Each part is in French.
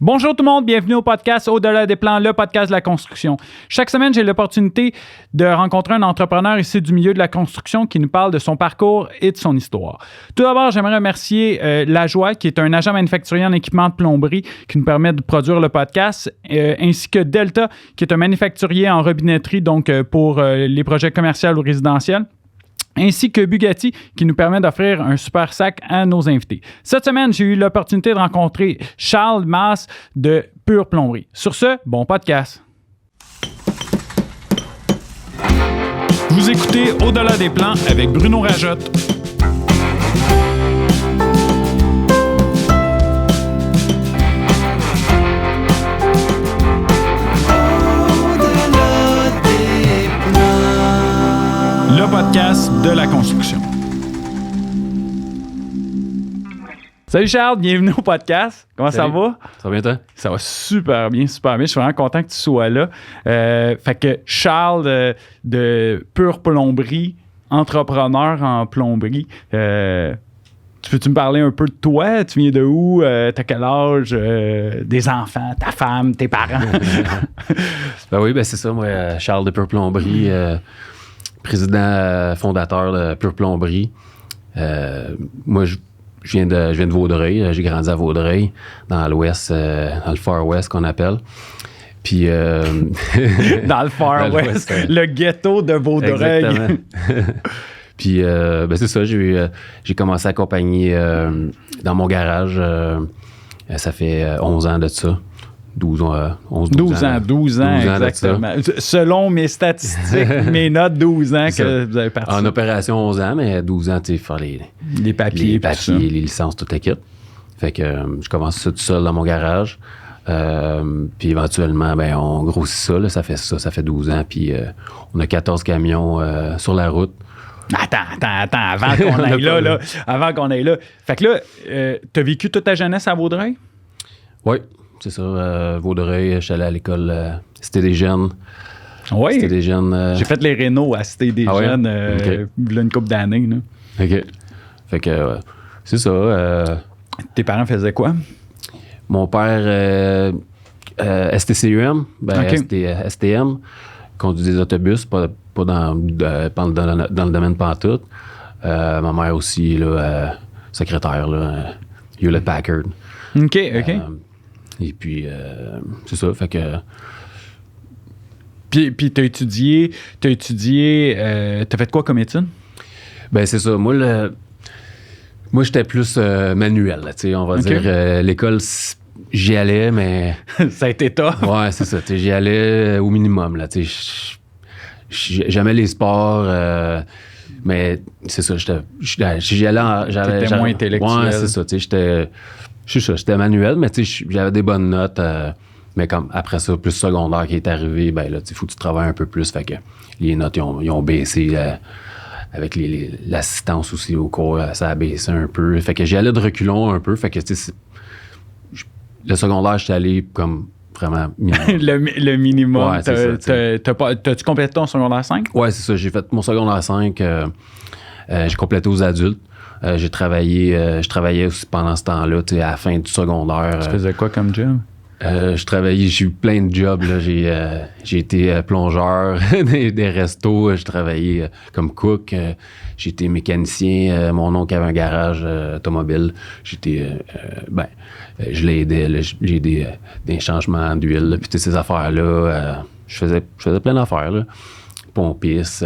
Bonjour tout le monde, bienvenue au podcast Au-delà des plans, le podcast de la construction. Chaque semaine, j'ai l'opportunité de rencontrer un entrepreneur ici du milieu de la construction qui nous parle de son parcours et de son histoire. Tout d'abord, j'aimerais remercier Lajoie, qui est un agent manufacturier en équipement de plomberie qui nous permet de produire le podcast, ainsi que Delta, qui est un manufacturier en robinetterie, donc pour les projets commerciaux ou résidentiels, ainsi que Bugatti, qui nous permet d'offrir un super sac à nos invités. Cette semaine, j'ai eu l'opportunité de rencontrer Charles Masse de Pure Plomberie. Sur ce, bon podcast. Vous écoutez Au-delà des plans avec Bruno Rajotte. Le podcast de la construction. Salut Charles, bienvenue au podcast. Comment Salut. ça va? Ça va bien, toi? Ça va super bien, super bien. Je suis vraiment content que tu sois là. Fait que Charles de Pure Plomberie, entrepreneur en plomberie. Peux-tu me parler un peu de toi? Tu viens de où? T'as quel âge? Des enfants, ta femme, tes parents? Ben oui, c'est ça. Moi, Charles de Pure Plomberie, président fondateur de Pure Plomberie. Moi, je viens de Vaudreuil. J'ai grandi à Vaudreuil, dans l'ouest, dans le Far West qu'on appelle. Puis, dans le Far West, le ghetto de Vaudreuil. Exactement. Puis, c'est ça, j'ai commencé à accompagner dans mon garage. Ça fait 11 ans de ça. 12 ans, exactement. Selon mes statistiques, mes notes, 12 ans que vous avez parti. En opération, 11 ans, mais 12 ans, tu sais, faire les papiers, les licences, tout est kit. Fait que je commence ça tout seul dans mon garage. Puis éventuellement, on grossit ça, là, ça fait 12 ans. Puis on a 14 camions sur la route. Attends, avant qu'on aille là. Avant qu'on aille là. Fait que là, t'as vécu toute ta jeunesse à Vaudreuil? Oui, c'est ça. Vaudreuil, je suis allé à l'école Cité des Jeunes. Oui. Cité des Jeunes. J'ai fait les rénaux à Cité des Jeunes il y a une couple d'années. Là. OK. Fait que c'est ça. Tes parents faisaient quoi? Mon père, STCUM, STM, conduit des autobus, pas dans le domaine pantoute. Ma mère aussi, là, secrétaire, là, Hewlett Packard. OK. Et puis, c'est ça, fait que... Puis t'as étudié, t'as fait quoi comme études? C'est ça, moi, j'étais plus manuel, tu sais, on va dire. L'école, j'y allais, mais... Ça a été tough. Ouais, c'est ça, j'y allais au minimum, là, tu sais. J'aimais les sports, mais c'est ça, j'y allais... T'étais moins intellectuel. Ouais, c'est ça, tu sais, j'étais manuel, mais tu sais, j'avais des bonnes notes, mais comme après ça, plus secondaire qui est arrivé, là, tu sais, faut que tu travailles un peu plus, fait que les notes, ils ont baissé, avec l'assistance aussi au cours, ça a baissé un peu, fait que j'y allais de reculons un peu, fait que tu sais, le secondaire, j'étais allé comme vraiment minimum. le minimum. Ouais, T'as-tu complété ton secondaire 5? Ouais, c'est ça. J'ai fait mon secondaire 5. J'ai complété aux adultes. Je travaillais aussi pendant ce temps-là, à la fin du secondaire. Tu faisais quoi comme job? J'ai eu plein de jobs. Là. J'ai été plongeur des restos. J'ai travaillé comme cook. J'ai été mécanicien. Mon oncle avait un garage automobile. Je l'ai aidé. Là. J'ai aidé des changements d'huile. Puis toutes ces affaires-là. Je faisais plein d'affaires. Là. Pompiste,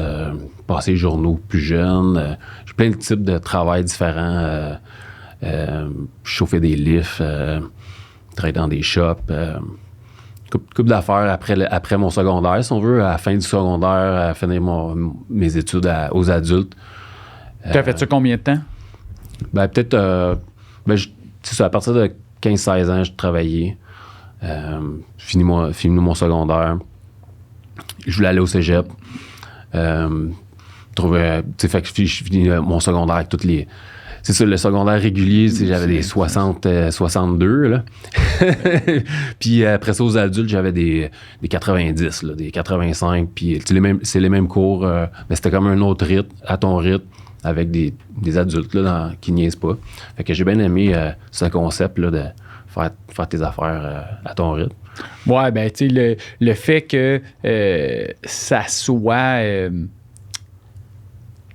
passer les journaux plus jeunes. J'ai plein de types de travail différents. Chauffer des lifts. Travailler dans des shops, couple d'affaires après mon secondaire, si on veut, à la fin du secondaire, à finir mes études aux adultes. T'as fait ça combien de temps? Peut-être, c'est ça, à partir de 15-16 ans, je travaillais. Fini mon secondaire. Je voulais aller au cégep. Fait que je finis mon secondaire avec toutes les... C'est ça, le secondaire régulier, j'avais des 62, là. Puis après ça, aux adultes, j'avais des 90, là, des 85. Puis c'est les mêmes cours, mais c'était comme un autre rythme, à ton rythme. avec des adultes là, qui niaisent pas. Fait que j'ai bien aimé ce concept là, de faire tes affaires à ton rythme. Ouais, ben, tu sais, le fait que ça soit.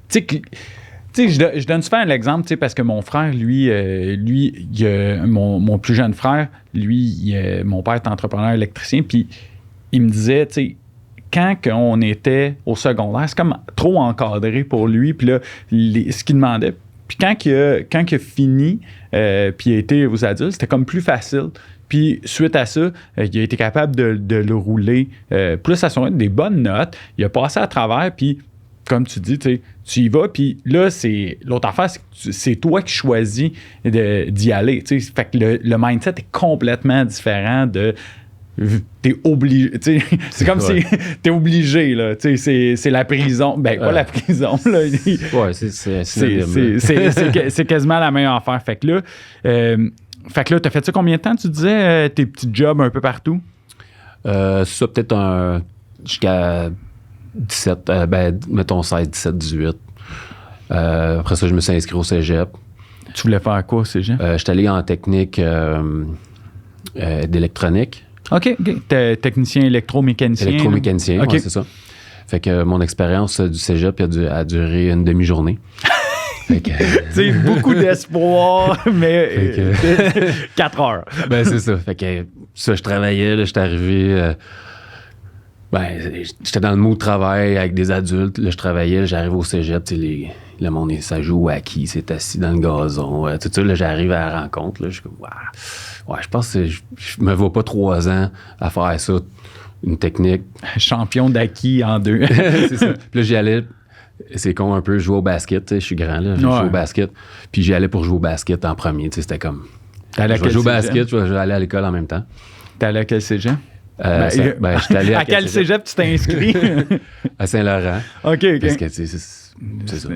Tu sais, je donne souvent l'exemple, tu sais, parce que mon frère, lui mon plus jeune frère, lui, mon père est entrepreneur électricien, puis il me disait, tu sais, quand on était au secondaire, c'est comme trop encadré pour lui, puis là, ce qu'il demandait, puis quand il a fini, puis il a été aux adultes, c'était comme plus facile. Puis suite à ça, il a été capable de le rouler plus à son des bonnes notes. Il a passé à travers, puis comme tu dis, tu y vas, puis là, l'autre affaire, c'est que c'est toi qui choisis d'y aller. T'sais. Fait que le mindset est complètement différent de. T'es obligé. C'est comme si t'es obligé, là. C'est la prison. Ben, pas la prison, là. Ouais, c'est quasiment la même affaire. Fait que là, t'as fait ça combien de temps, tu disais, tes petits jobs un peu partout? Ça, peut-être jusqu'à 17, mettons 16, 17, 18. Après ça, je me suis inscrit au cégep. Tu voulais faire quoi au cégep? J'étais allé en technique d'électronique. OK. Technicien électromécanicien. Électromécanicien, okay. Ouais, c'est ça. Fait que mon expérience du cégep a duré une demi-journée. C'est beaucoup d'espoir, mais 4 heures. Ben, c'est ça. Fait que ça, je travaillais, là, j'étais arrivé... j'étais dans le mood de travail avec des adultes. Là, je travaillais, j'arrive au cégep, le monde, ça joue au hockey, c'est assis dans le gazon. Tout ça, là, j'arrive à la rencontre. Là, je suis comme, ouais, je pense que je me vois pas 3 ans à faire ça, une technique. Champion d'acquis en 2. C'est ça. Puis là, j'y allais, c'est con un peu, jouer au basket. Je suis grand, là, je joue au basket. Puis j'y allais pour jouer au basket en premier. C'était comme, je vais jouer au basket, je vais aller à l'école en même temps. T'es allé à quel cégep? J'étais allé à quel cégep tu t'es inscrit? À Saint-Laurent. OK. Parce que, c'est ça.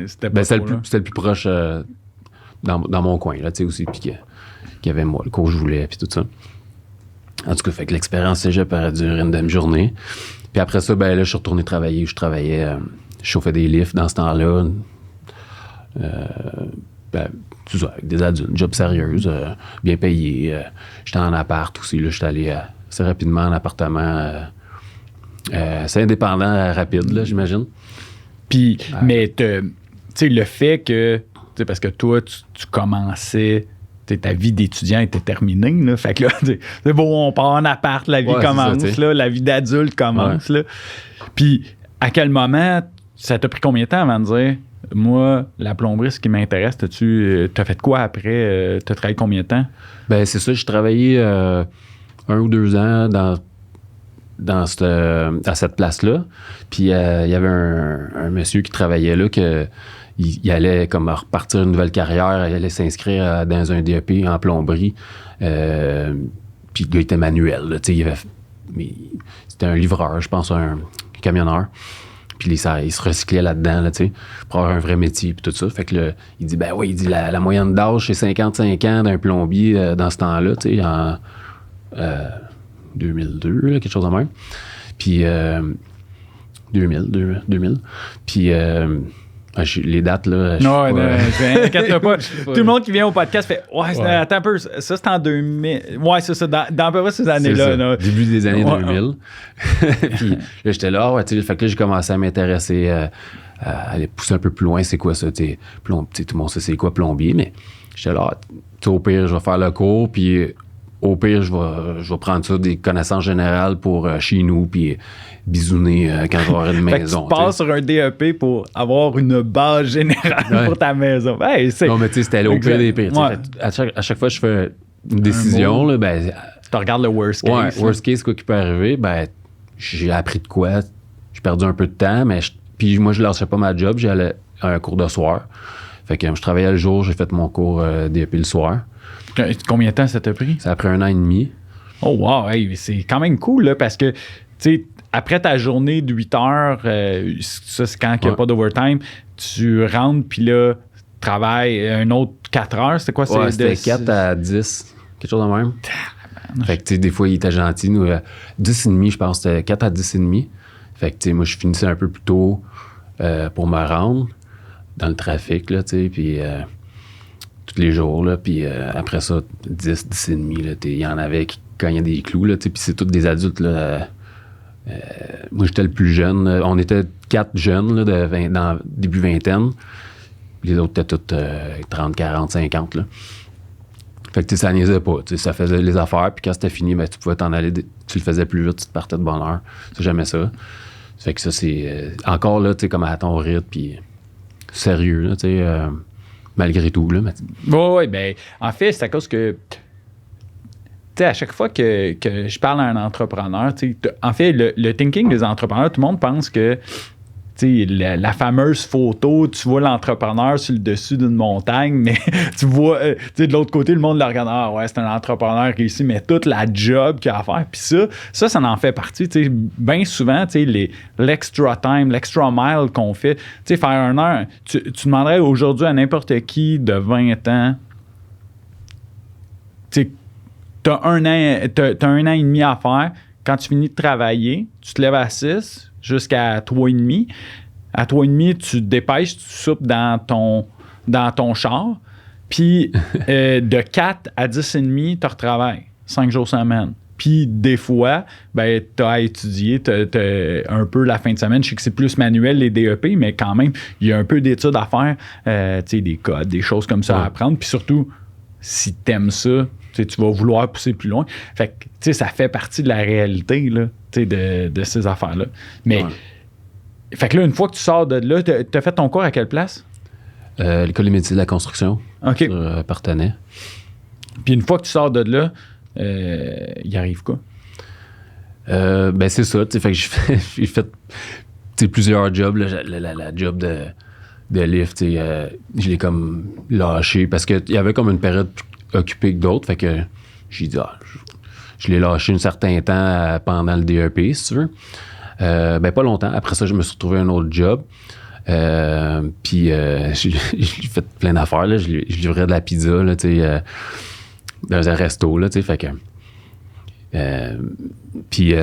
C'était le plus proche dans mon coin, là, aussi, puis qu'il y avait moi, le cours que je voulais, puis tout ça. En tout cas, fait que l'expérience cégep a duré une demi-journée. Puis après ça, là, je suis retourné travailler. Je chauffais des lifts dans ce temps-là. Tout ça, avec des adultes, une job sérieuse, bien payé. J'étais en appart aussi, là, j'étais allé assez rapidement en appartement. C'est indépendant, rapide, là, j'imagine. Puis, mais tu sais, le fait que, parce que toi, tu commençais, ta vie d'étudiant était terminée, là, fait que là, c'est bon, on part en appart, la vie commence, ça, là, la vie d'adulte commence, là. Puis, à quel moment, ça t'a pris combien de temps avant de dire, moi, la plomberie, ce qui m'intéresse, t'as fait quoi après? T'as travaillé combien de temps? Ben, c'est ça, j'ai travaillé 1 ou 2 ans à cette place-là. Puis il y avait un monsieur qui travaillait là, il allait comme repartir une nouvelle carrière, il allait s'inscrire dans un DEP en plomberie. Puis le gars était manuel, là, c'était un livreur, je pense, un camionneur. Puis il se recyclait là-dedans, là, pour avoir un vrai métier, puis tout ça. Fait que il dit, la moyenne d'âge, c'est 55 ans d'un plombier dans ce temps-là, en 2002, là, quelque chose de même. Puis 2000. Puis les dates, là... Non, inquiète pas. Tout le monde qui vient au podcast fait « Ouais, attends un peu, ça c'est en 2000. » Ouais, c'est ça, dans à peu près ces années-là. Là. Début des années 2000. Puis là, j'étais là, fait que là, j'ai commencé à m'intéresser, à aller pousser un peu plus loin. C'est quoi ça? Tout le monde sait c'est quoi plombier, mais j'étais là, au pire, je vais faire le cours, puis... Au pire, je vais prendre ça des connaissances générales pour chez nous, puis bisouner quand je vais avoir une maison. Tu passes sur un DEP pour avoir une base générale pour ta maison. Hey, non, mais tu sais, c'était au pire des pires. Ouais. À chaque fois que je fais une décision, là, tu regardes le worst case. Ouais, worst case, quoi qui peut arriver, j'ai appris de quoi. J'ai perdu un peu de temps, mais puis moi, je lâchais pas ma job. J'allais à un cours de soir. Fait que je travaillais le jour, j'ai fait mon cours DEP le soir. Combien de temps ça t'a pris? Ça a pris 1 an et demi. Oh wow, hey, c'est quand même cool là, parce que tu sais, après ta journée de 8 heures, ça c'est quand il n'y a pas d'overtime, tu rentres puis là, travailles un autre 4 heures, c'était quoi? C'était 4 à 10, quelque chose de même. Fait que tu sais, des fois il était gentil, nous 10 et demi, je pense, c'était 4 à 10 et demi. Fait que tu sais, moi je finissais un peu plus tôt pour me rendre dans le trafic, là, tu sais, puis... tous les jours, là, puis après ça, 10 et demi, il y en avait qui cognaient des clous, là, puis c'est tous des adultes, là. Moi, j'étais le plus jeune. On était 4 jeunes, là, dans début vingtaine. Les autres étaient tous 30, 40, 50, là. Fait que, ça niaisait pas, ça faisait les affaires, puis quand c'était fini, ben, tu pouvais t'en aller, tu le faisais plus vite, tu te partais de bonne heure. C'est jamais ça. Fait que ça, c'est encore là, tu sais, comme à ton rythme, puis sérieux, là, tu sais, malgré tout, là. Oui, ben, en fait, c'est à cause que, tu sais, à chaque fois que je parle à un entrepreneur, tu sais, en fait, le thinking des entrepreneurs, tout le monde pense que, tu sais, la fameuse photo, tu vois l'entrepreneur sur le dessus d'une montagne, mais tu vois, tu sais, de l'autre côté, le monde le regarde, ah ouais, c'est un entrepreneur réussi, mais toute la job qu'il a à faire, puis ça en fait partie, tu sais, bien souvent, tu sais, l'extra time, l'extra mile qu'on fait, tu sais, faire 1 heure, tu demanderais aujourd'hui à n'importe qui de 20 ans, tu sais, t'as 1 an et demi à faire, quand tu finis de travailler, tu te lèves à 6, jusqu'à 3h30. À 3h30, tu te dépêches, tu soupes dans ton char. Puis de 4 à 10h30, tu retravailles 5 jours semaine. Puis des fois, ben, tu as étudié un peu la fin de semaine. Je sais que c'est plus manuel, les DEP, mais quand même, il y a un peu d'études à faire, tu sais, des codes, des choses comme ça à apprendre. Puis surtout, si tu aimes ça, tu vas vouloir pousser plus loin. Fait que, tu sais, ça fait partie de la réalité, là, tu sais, de ces affaires-là. Mais, fait que là, une fois que tu sors de là, t'as fait ton cours à quelle place? L'École des métiers de la construction. OK. Sur Partenay. Puis une fois que tu sors de là, il arrive quoi? Ben, c'est ça, tu sais, fait que j'ai fait plusieurs jobs, là, la job de lift, tu sais, je l'ai comme lâché parce qu'il y avait comme une période occupé que d'autres, fait que j'ai dit, je l'ai lâché un certain temps pendant le DEP, si tu veux. Ben, pas longtemps. Après ça, je me suis retrouvé un autre job. Puis, j'ai fait plein d'affaires, là. Je livrais de la pizza, là, tu sais, dans un resto, là, tu sais, fait que... puis,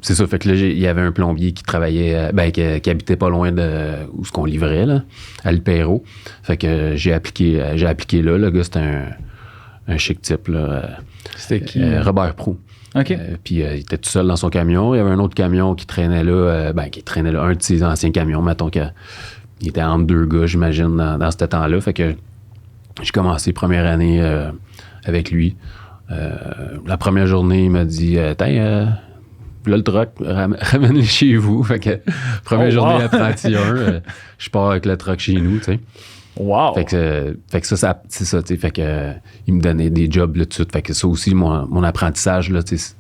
c'est ça, fait que là, il y avait un plombier qui travaillait, qui habitait pas loin de où ce qu'on livrait, là, à l'Ipéro. Fait que j'ai appliqué là. Le gars, c'était un chic type, là. C'était qui? Robert Proulx. OK. Puis il était tout seul dans son camion. Il y avait un autre camion qui traînait là. Un de ses anciens camions, mettons qu'il était entre 2 gars, j'imagine, dans ce temps-là. Fait que j'ai commencé première année avec lui. La première journée, il m'a dit là, le truck, ramène-le chez vous. Fait que première journée apprenti 1, je pars avec le truck chez nous, tu sais. Wow! Fait que ça c'est ça, tu sais. Fait que il me donnait des jobs là tout de suite. Fait que ça aussi, mon apprentissage, là, tu sais,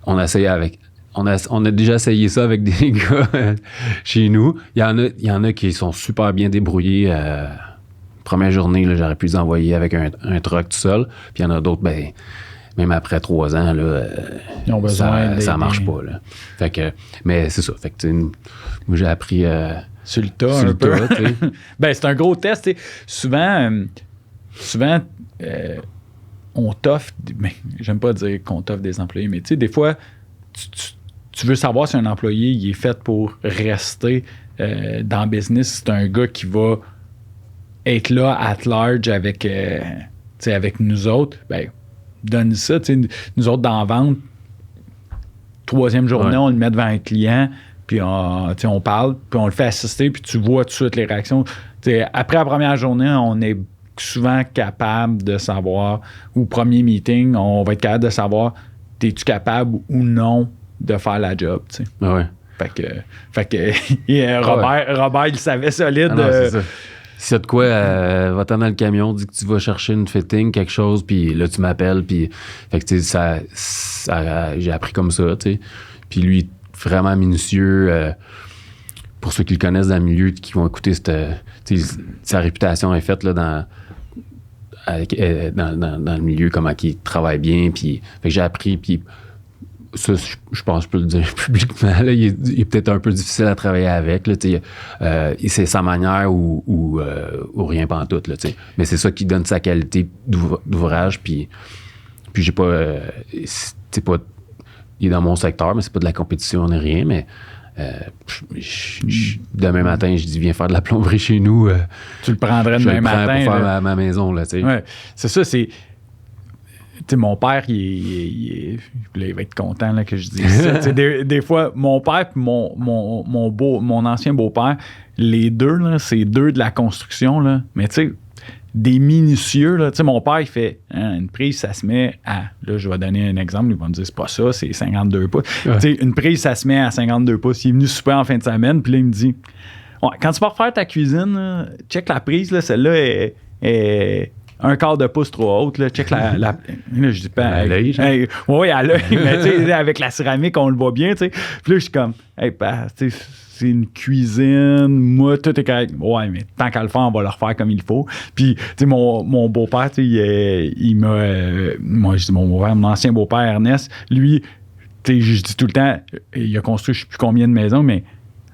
on a déjà essayé ça avec des gars chez nous. Il y en a qui sont super bien débrouillés. Première journée, là, j'aurais pu les envoyer avec un truck tout seul. Puis il y en a d'autres, ben, même après 3 ans, là, ils ont besoin ça marche pas, là. Fait que, mais c'est ça. Fait que, moi, j'ai appris... sur le tas, un peu. Ben, c'est un gros test. T'sais. Souvent, on t'offre... Ben, j'aime pas dire qu'on t'offre des employés, mais tu sais, des fois, tu veux savoir si un employé il est fait pour rester dans le business. C'est un gars qui va être là at large avec nous autres. Ben, donne ça. Nous autres, dans la vente, 3e journée, on le met devant un client, puis on parle, puis on le fait assister, puis tu vois tout de suite les réactions. T'sais, après la première journée, on est souvent capable de savoir, ou premier meeting, on va être capable de savoir, es-tu capable ou non de faire la job, tu sais. Ouais. Fait que Robert, il savait solide. C'est ça. S'il y a de quoi, va-t'en dans le camion, dis que tu vas chercher une fitting, quelque chose, puis là, tu m'appelles, puis... Fait que, tu sais, j'ai appris comme ça, tu sais. Puis lui, vraiment minutieux. Pour ceux qui le connaissent dans le milieu, qui vont écouter, sa réputation est faite, là, dans le milieu, comment il travaille bien, puis... Fait que j'ai appris, puis... Ça, je pense que je peux le dire publiquement. Là, il est peut-être un peu difficile à travailler avec. Là, c'est sa manière ou rien pantoute. Là, mais c'est ça qui donne sa qualité d'ouvrage. Puis j'ai pas... c'est pas... Il est dans mon secteur, mais c'est pas de la compétition ni rien. Mais Demain matin, je dis, viens faire de la plomberie chez nous. Tu le prendrais demain matin. Pour faire ma maison, là, tu sais. Ouais. C'est ça, c'est... Tu sais, mon père, il va être content là, que je dise ça. Des fois, mon père et mon ancien beau-père, les deux, là, c'est deux de la construction. Là. Mais tu sais, des minutieux. Là. Tu sais, mon père, il fait une prise, ça se met à... Là, je vais donner un exemple. Il va me dire, c'est pas ça, c'est 52 pouces. Ouais. Tu sais, une prise, ça se met à 52 pouces. Il est venu souper en fin de semaine, puis là, il me dit, ouais, quand tu vas refaire ta cuisine, là, check la prise, là, celle-là est un quart de pouce trop haute, là, check la là, je dis pas à l'œil. Oui, à l'œil, mais tu sais, avec la céramique, on le voit bien, tu sais. Puis là, je suis comme, hey, tu sais, c'est une cuisine, moi, tout est correct. Ouais, mais tant qu'à le faire, on va le refaire comme il faut. Puis, tu sais, mon beau-père, tu sais, il m'a... moi, je dis mon beau-père, mon ancien beau-père, Ernest, lui, tu sais, je dis tout le temps, il a construit je sais plus combien de maisons, mais,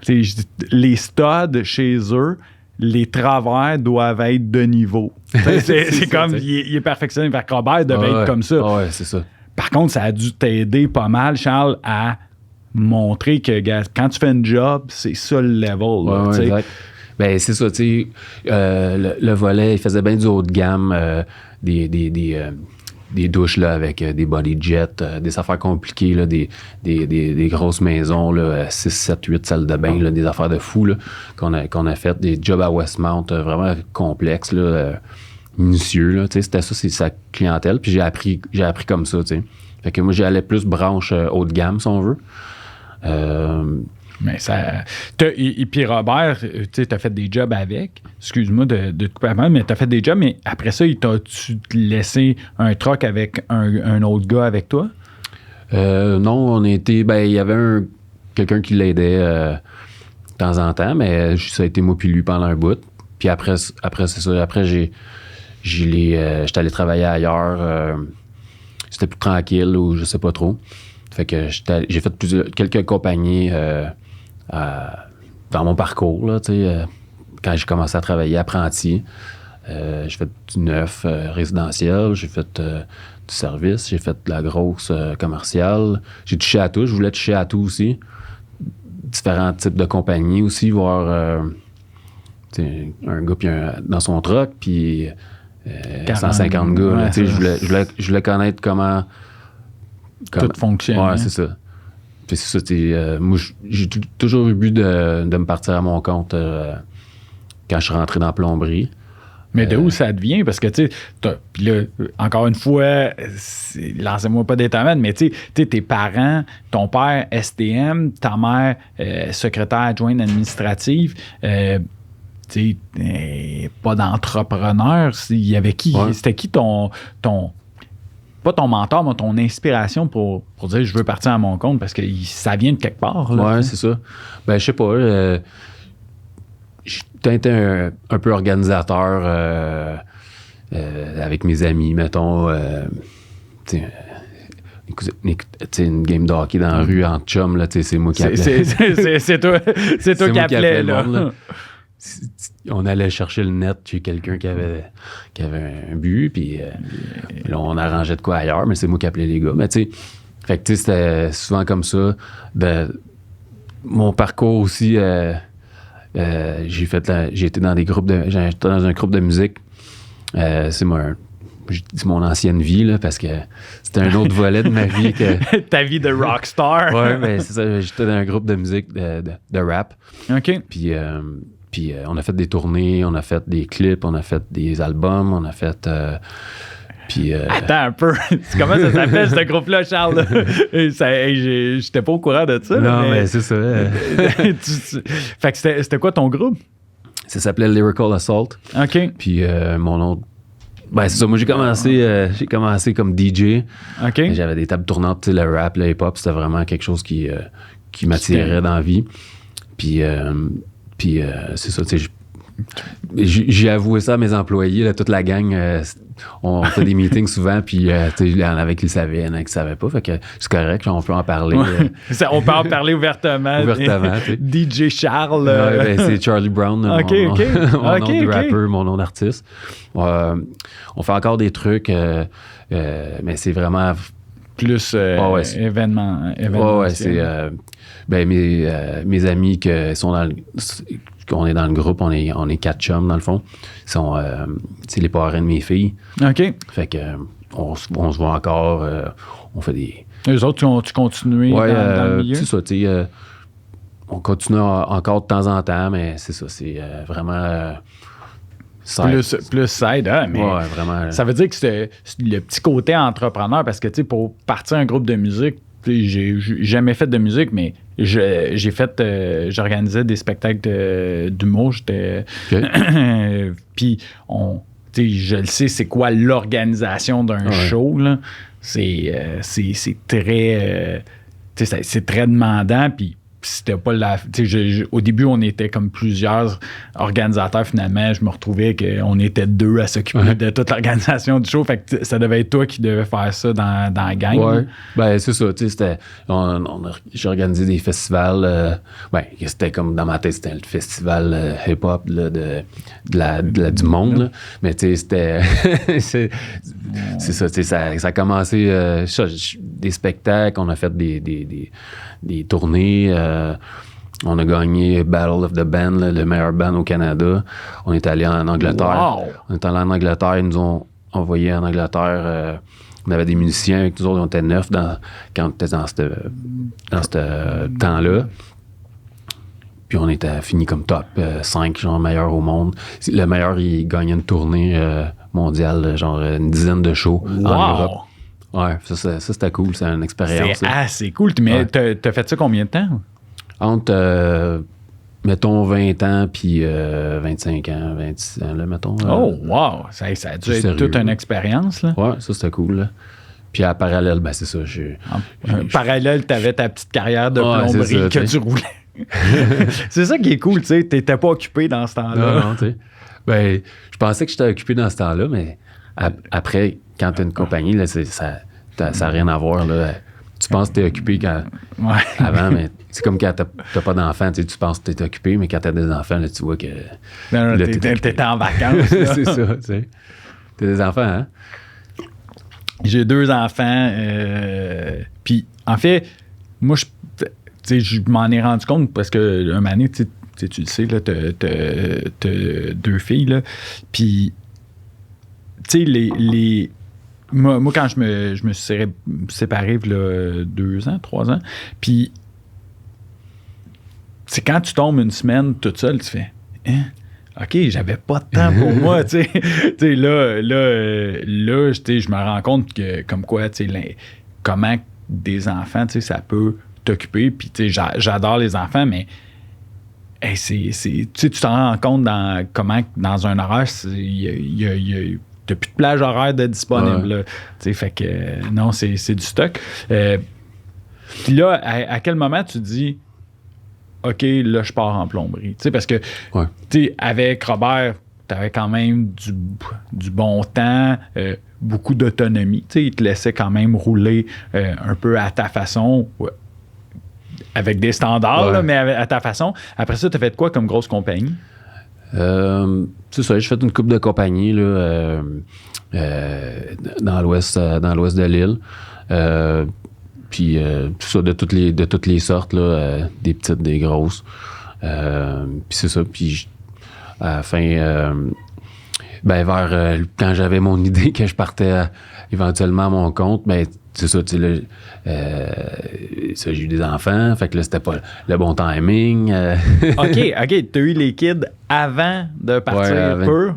tu sais, je dis, les studs chez eux, les travers doivent être de niveau. C'est comme, il est perfectionné. Fait que Robert devait être comme ça. Ouais, c'est ça. Par contre, ça a dû t'aider pas mal, Charles, à montrer que quand tu fais un job, c'est ça le level. Là, ouais, exact. Ben, c'est ça, tu sais. Le volet, il faisait bien du haut de gamme, des douches là, avec des body jets, des affaires compliquées, là, des grosses maisons, là, 6, 7, 8 salles de bain, là, des affaires de fou là, qu'on a fait, des jobs à Westmount vraiment complexes, là, minutieux. Là, c'était ça, c'est sa clientèle. Puis j'ai appris comme ça. T'sais. Fait que moi, j'allais plus branche haut de gamme, si on veut. Mais ça. Et puis Robert, tu as fait des jobs avec. Excuse-moi de te couper la main, mais tu as fait des jobs, mais après ça, tu laissé un truck avec un autre gars avec toi? Non, on était. Ben, il y avait quelqu'un qui l'aidait de temps en temps, mais ça a été moi puis lui pendant un bout. Puis après c'est ça. Après, j'étais allé travailler ailleurs. C'était plus tranquille ou je sais pas trop. Fait que j'ai fait quelques compagnies dans mon parcours, là, quand j'ai commencé à travailler apprenti. J'ai fait du neuf résidentiel, j'ai fait du service, j'ai fait de la grosse commerciale. J'ai touché à tout, je voulais toucher à tout aussi. Différents types de compagnies aussi, voir un gars dans son truck, puis 150 gars. Là, je voulais connaître comment tout fonctionne. Ouais, c'est ça. Puis c'est ça, moi, j'ai toujours eu le but de me partir à mon compte quand je suis rentré dans la plomberie. Mais de où ça devient? Parce que, tu sais, puis là, encore une fois, lancez-moi pas d'étamène, mais tu sais, tes parents, ton père, STM, ta mère, secrétaire adjointe administrative, tu sais, pas d'entrepreneur. Il y avait qui? Ouais. C'était qui ton pas ton mentor, mais ton inspiration pour dire je veux partir à mon compte parce que ça vient de quelque part. Là, ouais, c'est ça. Ben, je sais pas. J'ai été un peu organisateur avec mes amis, mettons. Une game de hockey dans la rue en chum, là, c'est moi qui appelais. C'est toi qui appelais, là. Là. On allait chercher le net chez quelqu'un qui avait un but, puis là, on arrangeait de quoi ailleurs, mais c'est moi qui appelais les gars. Mais tu sais, fait que c'était souvent comme ça. Mon parcours aussi, j'ai été dans des groupes j'étais dans un groupe de musique. C'est mon ancienne vie, là, parce que c'était un autre volet de ma vie. Ta vie de rockstar. Ouais, mais c'est ça. J'étais dans un groupe de musique de rap. OK. Puis on a fait des tournées, on a fait des clips, on a fait des albums, on a fait... Attends un peu. Comment ça s'appelle, ce groupe-là, Charles? J'étais pas au courant de ça. Non, mais c'est ça. Fait que c'était quoi ton groupe? Ça s'appelait Lyrical Assault. OK. Puis mon autre... Ben, c'est ça. Moi, j'ai commencé comme DJ. OK. J'avais des tables tournantes. Le rap, le hip-hop, c'était vraiment quelque chose qui m'attirait dans la vie. Puis c'est ça, tu sais, j'ai avoué ça à mes employés, là, toute la gang, on fait des meetings souvent, puis il y en avait qui le savaient, il y en avait qui ne savaient pas, fait que c'est correct, on peut en parler. On peut en parler ouvertement. DJ Charles. Ouais, c'est Charlie Brown, mon nom de rapper, mon nom d'artiste. On fait encore des trucs, mais c'est vraiment plus événement. Ouais, c'est... mes amis qui sont qu'on est dans le groupe, on est 4 chums, dans le fond. C'est les parrains de mes filles. OK. Fait que on se voit encore, on fait des... Eux autres, tu continues dans le milieu? C'est ça, tu sais, on continue encore de temps en temps, mais c'est ça, c'est vraiment... Plus side, hein, mais ouais, vraiment. Ça veut dire que c'est le petit côté entrepreneur, parce que, tu sais, pour partir un groupe de musique, j'ai jamais fait de musique, mais j'organisais des spectacles d'humour. Puis, je le sais, c'est quoi l'organisation d'un show, là. C'est très... c'est très demandant, puis c'était pas au début, on était comme plusieurs organisateurs, finalement. Je me retrouvais qu'on était 2 à s'occuper de toute l'organisation du show. Fait que ça devait être toi qui devais faire ça dans la gang. Ouais. Ben, c'est ça. Tu sais, j'ai organisé des festivals. C'était comme dans ma tête, c'était le festival hip-hop là, du monde. Là. Mais tu sais, c'était. c'est ça. Tu sais, ça a commencé. Des spectacles, on a fait des tournées. On a gagné Battle of the Band, là, le meilleur band au Canada. On est allé en Angleterre. Wow. On est allé en Angleterre. Ils nous ont envoyé en Angleterre. On avait des musiciens avec nous autres. On était 9 quand on était dans ce temps-là. Puis on était fini comme top 5, genre meilleur au monde. Le meilleur, il gagnait une tournée mondiale, genre une dizaine de shows en Europe. Ouais, ça c'était cool, c'est une expérience. C'est cool, mais t'as fait ça combien de temps? Entre, mettons, 20 ans puis 25 ans, 26 ans, là, mettons. Oh, wow! Ça a dû être toute une expérience, là. Ouais, ça c'était cool, là. Puis à parallèle, ben c'est ça. En parallèle, t'avais ta petite carrière de plomberie que tu roulais. C'est ça qui est cool, tu sais, t'étais pas occupé dans ce temps-là. Non, tu sais. Ben, je pensais que j'étais occupé dans ce temps-là, mais après, quand t'as une compagnie, là, ça n'a rien à voir, là. Tu penses que t'es occupé avant, mais c'est comme quand t'as pas d'enfants, tu penses que t'es occupé, mais quand t'as des enfants, là, tu vois que... Non, t'étais en vacances. C'est ça, tu sais. T'as des enfants, hein? J'ai 2 enfants, puis en fait, moi, je m'en ai rendu compte parce que un moment donné, tu le sais, là, t'as 2 filles, là, puis, tu sais, moi, quand je me suis séparé, là, 2 ans, 3 ans, puis, c'est quand tu tombes une semaine toute seule, tu fais, hein? OK, j'avais pas de temps pour moi, tu sais. Là, je me rends compte que, comme quoi, tu sais, comment des enfants, tu sais, ça peut t'occuper. Puis, tu sais, j'adore les enfants, mais tu sais, tu t'en rends compte comment, dans un horaire, t'as plus de plage horaire de disponible. Tu sais, fait que, non, c'est du stock. Puis là, à quel moment tu dis... OK, là, je pars en plomberie. Tu sais, parce que, tu sais, avec Robert, t'avais quand même du bon temps, beaucoup d'autonomie. Tu sais, il te laissait quand même rouler un peu à ta façon, avec des standards, là, mais à ta façon. Après ça, t'as fait quoi comme grosse compagnie? C'est ça, j'ai fait une couple de compagnies, là, dans l'ouest de l'île. Puis tout ça de toutes les sortes, là, des petites, des grosses. Puis c'est ça. Puis à la fin, quand j'avais mon idée que je partais éventuellement à mon compte, ben c'est ça, tu sais, là, j'ai eu des enfants, fait que là, c'était pas le bon timing. OK, t'as eu les kids avant de partir peu?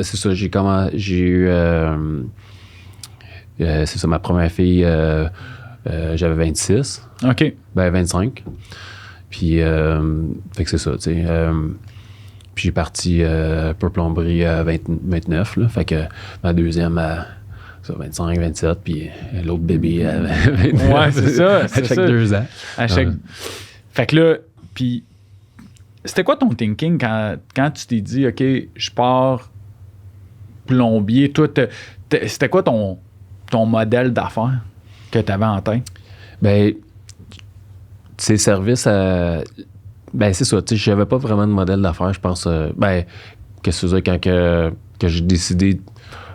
C'est ça, j'ai eu... c'est ça, ma première fille... j'avais 26. OK. Ben, 25. Puis, fait que c'est ça, tu sais. Puis j'ai parti pour plomberie à 29, là. Fait que ma deuxième à 25, 27, puis l'autre bébé à 29. Ouais, c'est ça. À chaque 2 ans. Fait que là, puis c'était quoi ton thinking quand tu t'es dit, OK, je pars plombier? Toi, c'était quoi ton modèle d'affaires que tu avais en tête? Ben, c'est service à... Ben, c'est ça. Tu sais, j'avais pas vraiment de modèle d'affaires, je pense. Ben, qu'est-ce que tu veux dire, quand que j'ai décidé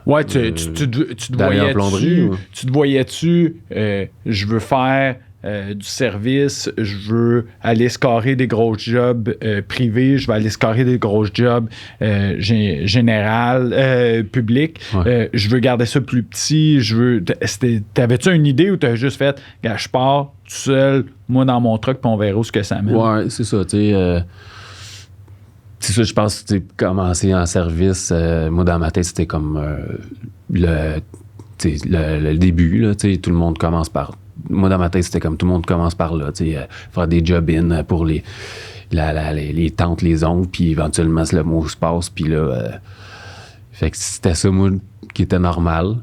Ouais, tu te d'aller en voyais-tu, plomberie, ou- tu te voyais-tu, je veux faire du service, je veux aller scorer des gros jobs privés, je vais aller scorer des gros jobs général, public, Ouais. je veux garder ça plus petit, t'avais-tu une idée ou t'as juste fait, gars, je pars tout seul, moi dans mon truck, puis on verra où ce que ça mène? Ouais, c'est ça, tu sais. C'est ça, je pense, tu sais, commencer en service, moi, dans ma tête, c'était comme le début, là, tu sais, tout le monde commence par... Moi, dans ma tête, c'était comme tout le monde commence par là, tu sais, faire des job-in pour les tantes, les oncles, puis éventuellement, le mot se passe, puis là... fait que c'était ça, moi, qui était normal.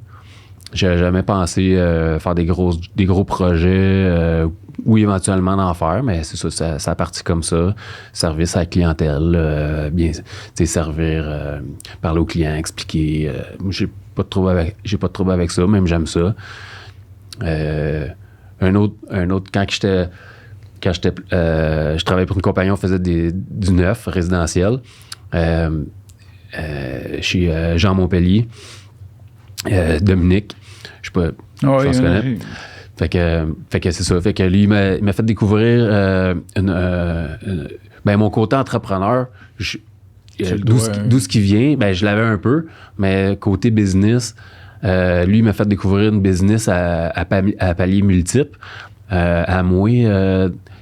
J'avais jamais pensé faire des gros projets ou éventuellement d'en faire, mais c'est ça, ça a parti comme ça. Service à la clientèle, bien, tu sais, servir, parler aux clients, expliquer. J'ai pas de trouble avec ça, même j'aime ça. Un autre, quand je travaillais pour une compagnie, on faisait du neuf résidentiel chez Jean Montpellier. Dominique, je sais pas, je pense que tu connais. Fait que c'est ça. Fait que lui, il m'a fait découvrir mon côté entrepreneur. D'où ce qui vient, ben, je l'avais un peu, mais côté business, lui, il m'a fait découvrir une business à paliers multiples. À moi,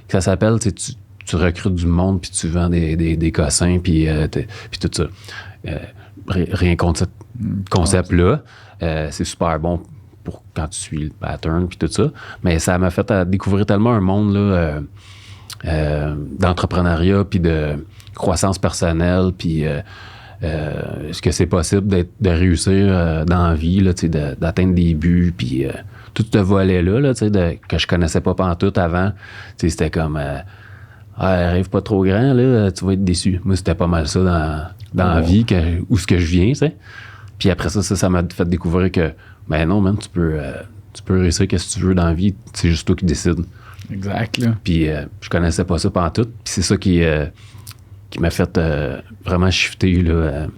ça s'appelle, tu recrutes du monde, puis tu vends des cossins, puis tout ça. Rien contre ce concept-là. C'est super bon pour quand tu suis le pattern puis tout ça. Mais ça m'a fait découvrir tellement un monde là, d'entrepreneuriat puis de croissance personnelle puis est-ce que c'est possible de réussir dans la vie, là, d'atteindre des buts puis tout ce volet-là là, que je connaissais pas pantoute avant. C'était comme rêve pas trop grand, là, tu vas être déçu. Moi, c'était pas mal ça dans la vie où ce que je viens, tu sais. Puis après ça m'a fait découvrir que, ben non, même, tu peux réussir qu'est-ce que tu veux dans la vie, c'est juste toi qui décides. Exact, là. Puis je connaissais pas ça pantoute. Puis c'est ça qui m'a fait vraiment shifter là,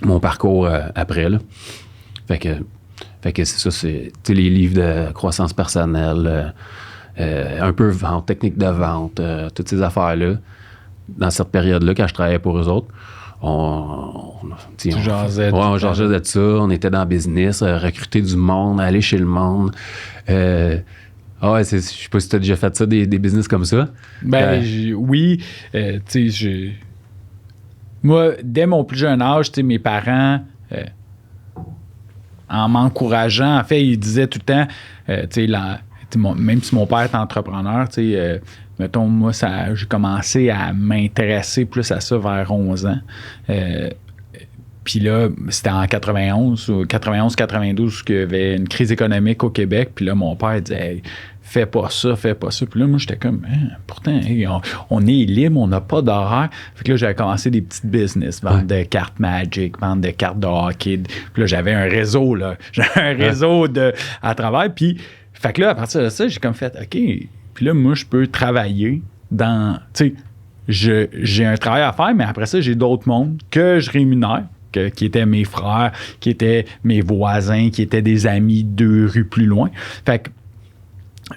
mon parcours après, là. Fait que c'est ça, c'est les livres de croissance personnelle, un peu vente, technique de vente, toutes ces affaires-là. Dans cette période-là, quand je travaillais pour eux autres, on jasait de ça, on était dans le business, recruter du monde, aller chez le monde. Je sais pas si tu as déjà fait ça, des business comme ça. Oui. Moi, dès mon plus jeune âge, mes parents, en m'encourageant, en fait, ils disaient tout le temps, même si mon père est entrepreneur, mettons, moi, j'ai commencé à m'intéresser plus à ça vers 11 ans. Puis là, c'était en 91 ou 92 qu'il y avait une crise économique au Québec. Puis là, mon père disait hey, fais pas ça. Puis là, moi, j'étais comme pourtant, hey, on est libre, on n'a pas d'horaire. Fait que là, j'avais commencé des petites business, vendre de cartes Magic, vendre de cartes de hockey. Puis là, j'avais un réseau, là. J'avais un réseau à travers. Puis, fait que là, à partir de ça, j'ai comme fait OK. Puis là, moi, je peux travailler dans. Tu sais, j'ai un travail à faire, mais après ça, j'ai d'autres mondes que je rémunère, qui étaient mes frères, qui étaient mes voisins, qui étaient des amis 2 rues plus loin. Fait que.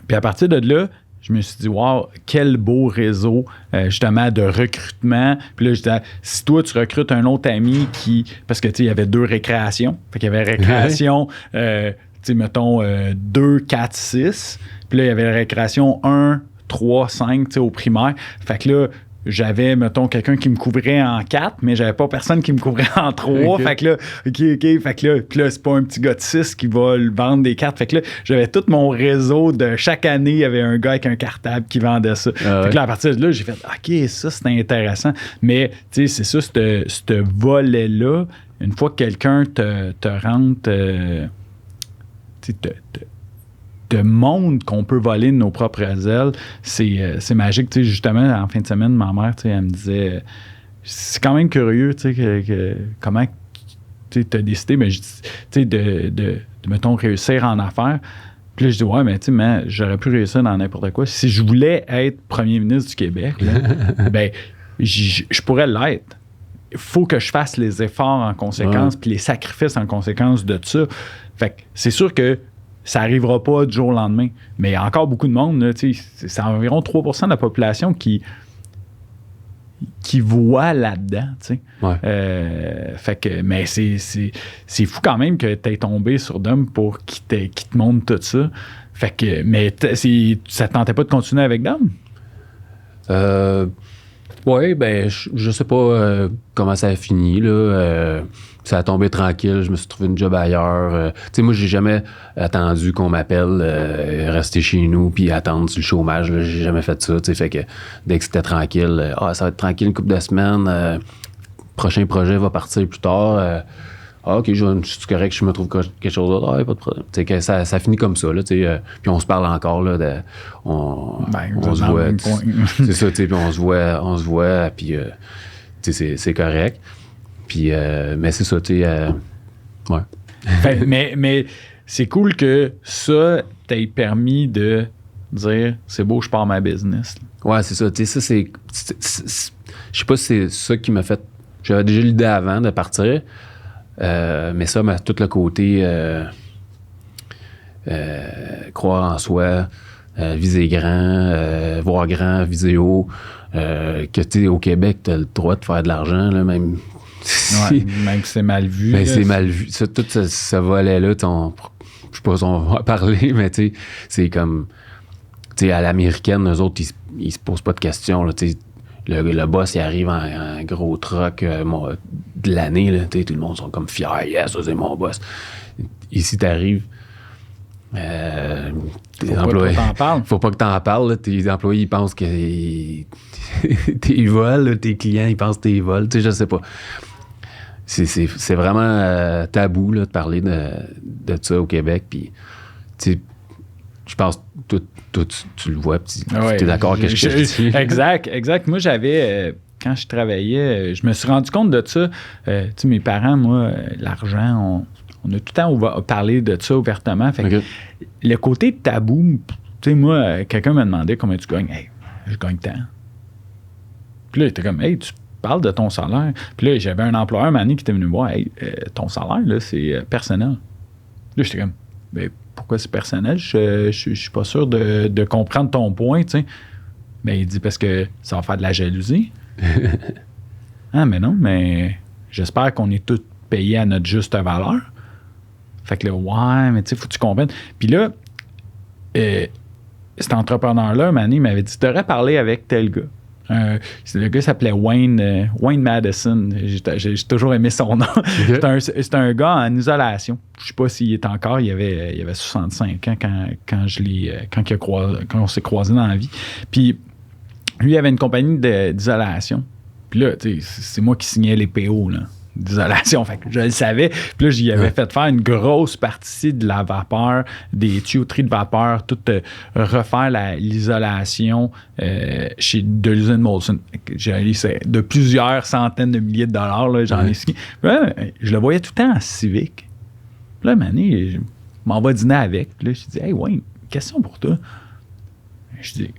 Puis à partir de là, je me suis dit, wow, quel beau réseau, justement, de recrutement. Puis là, j'étais, si toi, tu recrutes un autre ami qui. Parce que, tu sais, il y avait 2 récréations. Fait qu'il y avait récréation, tu sais, mettons, 2, 4, 6. Puis là, il y avait la récréation 1, 3, 5, tu sais, au primaire. Fait que là, j'avais, mettons, quelqu'un qui me couvrait en 4, mais j'avais pas personne qui me couvrait en 3. Okay. Fait que là, OK. Fait que là, puis là, c'est pas un petit gars de 6 qui va vendre des cartes. Fait que là, j'avais tout mon réseau de chaque année, il y avait un gars avec un cartable qui vendait ça. Fait que là, à partir de là, j'ai fait, OK, ça, c'est intéressant. Mais, tu sais, c'est ça, ce volet-là, une fois que quelqu'un te rentre, tu sais, de monde qu'on peut voler de nos propres ailes, c'est magique. Tu sais, justement, en fin de semaine, ma mère, tu sais, elle me disait, c'est quand même curieux, tu sais, comment tu as décidé, mais tu sais, de mettons, réussir en affaires. Puis là, je dis, ouais, mais tu sais, j'aurais pu réussir dans n'importe quoi. Si je voulais être premier ministre du Québec, là, ben, je pourrais l'être. faut que je fasse les efforts en conséquence, puis les sacrifices en conséquence de ça. Fait que c'est sûr que ça n'arrivera pas du jour au lendemain. Mais il y a encore beaucoup de monde, là, c'est environ 3% de la population qui voit là-dedans. Fait que, mais c'est fou quand même que tu aies tombé sur Dom pour qu'il te montre tout ça. Fait que, mais ça te tentait pas de continuer avec Dom? Oui, ben, je sais pas comment ça a fini, là. Ça a tombé tranquille, je me suis trouvé une job ailleurs. Tu sais, moi, j'ai jamais attendu qu'on m'appelle, rester chez nous, puis attendre sur le chômage, là. J'ai jamais fait ça, tu sais. Fait que dès que c'était tranquille, ça va être tranquille une couple de semaines, prochain projet va partir plus tard. OK, je suis correct, je me trouve quelque chose d'autre. Pas de problème. Tu sais, que ça finit comme ça, là, tu sais. Puis on se parle encore, là, on se voit. C'est ça, tu sais, puis on se voit, puis tu sais, c'est correct. Puis, mais c'est ça, tu sais, ouais. mais c'est cool que ça t'ait permis de dire, c'est beau, je pars ma business. Là. Ouais, c'est ça, tu sais, ça, je sais pas si c'est ça qui m'a fait. J'avais déjà l'idée avant de partir. Mais ça, tout le côté croire en soi, viser grand, voir grand, viser haut, que tu sais, au Québec, tu as le droit de faire de l'argent, là, même si c'est mal vu. Ben, c'est mal vu. Ça, tout ce volet-là, je sais pas si on va en parler, mais tu sais, c'est comme, tu sais, à l'américaine, eux autres, ils se posent pas de questions, là, tu sais. Le boss, il arrive en gros truck de l'année. Là, tout le monde sont comme fiers. Yes, ça, c'est mon boss. Ici, t'arrives. Tes employés. Faut pas que t'en parles. Là, tes employés, ils pensent que t'es volent. Tes clients, ils pensent que t'es volent. Tu sais, je sais pas. C'est vraiment tabou là, de parler de ça au Québec. Puis, tu sais, je pense que tu le vois, tu es d'accord avec ce que je dis. Exact. Moi, j'avais, quand je travaillais, je me suis rendu compte de ça. Tu sais, mes parents, moi, l'argent, on a tout le temps parlé de ça ouvertement. Fait que le côté tabou, tu sais, moi, quelqu'un m'a demandé combien tu gagnes. Hey, je gagne tant. Puis là, il était comme, hey, tu parles de ton salaire. Puis là, j'avais un employeur, un moment donné, qui était venu me voir, hey, ton salaire, là, c'est personnel. Là, j'étais comme, ben, pourquoi c'est personnel? Je suis pas sûr de comprendre ton point, tu sais. Ben, il dit parce que ça va faire de la jalousie. Ah, mais non, mais j'espère qu'on est tous payés à notre juste valeur. Fait que là, ouais, mais tu sais, faut que tu comprennes. Puis là, cet entrepreneur-là, un moment donné, il m'avait dit, tu devrais parler avec tel gars. Le gars s'appelait Wayne Madison. J'ai toujours aimé son nom. C'est un gars en isolation. Je sais pas s'il est encore. Il avait 65 ans quand on s'est croisés dans la vie. Puis lui, il avait une compagnie d'isolation. Puis là, c'est moi qui signais les PO là, d'isolation. Fait que je le savais. Puis là, j'y avais fait faire une grosse partie de la vapeur, des tuyauteries de vapeur, tout refaire l'isolation de l'usine Molson. C'est de plusieurs centaines de milliers de dollars, là, j'en ai signé. Là, je le voyais tout le temps en Civic. Puis là, Mané, je m'en vais dîner avec. Puis là, je dis, hey, Wayne, question pour toi. Je dis,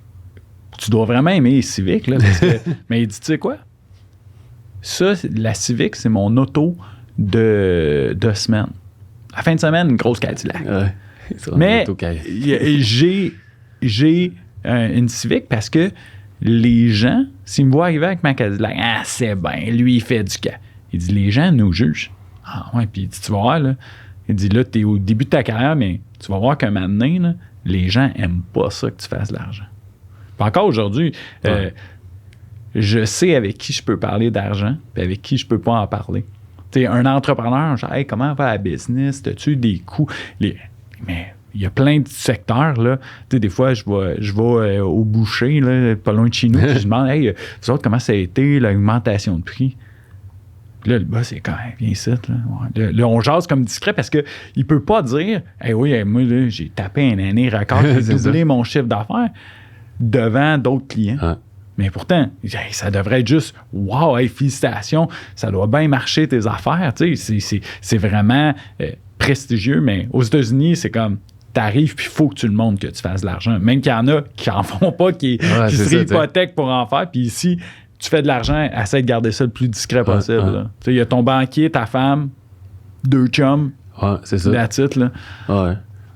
tu dois vraiment aimer les Civic, là. Parce que, mais il dit, tu sais quoi? Ça, la Civic, c'est mon auto de semaine. À la fin de semaine, une grosse Cadillac. Ouais, mais j'ai une Civic parce que les gens, s'ils me voient arriver avec ma Cadillac, ah, c'est bien, lui, il fait du cas. Il dit, les gens nous jugent. Ah ouais, puis il dit, tu vas voir, là. Il dit, là, t'es au début de ta carrière, mais tu vas voir qu'un moment donné, là, les gens aiment pas ça que tu fasses de l'argent. Puis encore aujourd'hui, je sais avec qui je peux parler d'argent et avec qui je peux pas en parler. Tu sais, un entrepreneur, genre, hey, comment va la business? T'as-tu des coûts? Mais il y a plein de secteurs, là. Tu sais, des fois, je vais au boucher, là, pas loin de chez nous, puis je demande, hey, vous autres, comment ça a été l'augmentation de prix? Puis là, le boss, c'est quand même bien ici. Là, on jase comme discret parce qu'il ne peut pas dire, hey, oui, moi, là, j'ai tapé une année record, j'ai doublé mon chiffre d'affaires devant d'autres clients. Ah. Mais pourtant, ça devrait être juste « Wow, hey, félicitations, ça doit bien marcher tes affaires. » Tu sais, c'est vraiment prestigieux, mais aux États-Unis, c'est comme t'arrives puis il faut que tu le montres que tu fasses de l'argent. Même qu'il y en a qui n'en font pas, qui se réhypothèquent pour en faire. Puis ici, tu fais de l'argent, essaie de garder ça le plus discret possible. Ouais. là. Tu sais, il y a ton banquier, ta femme, 2 chums, Ouais, c'est ça. that's it, là. Ouais.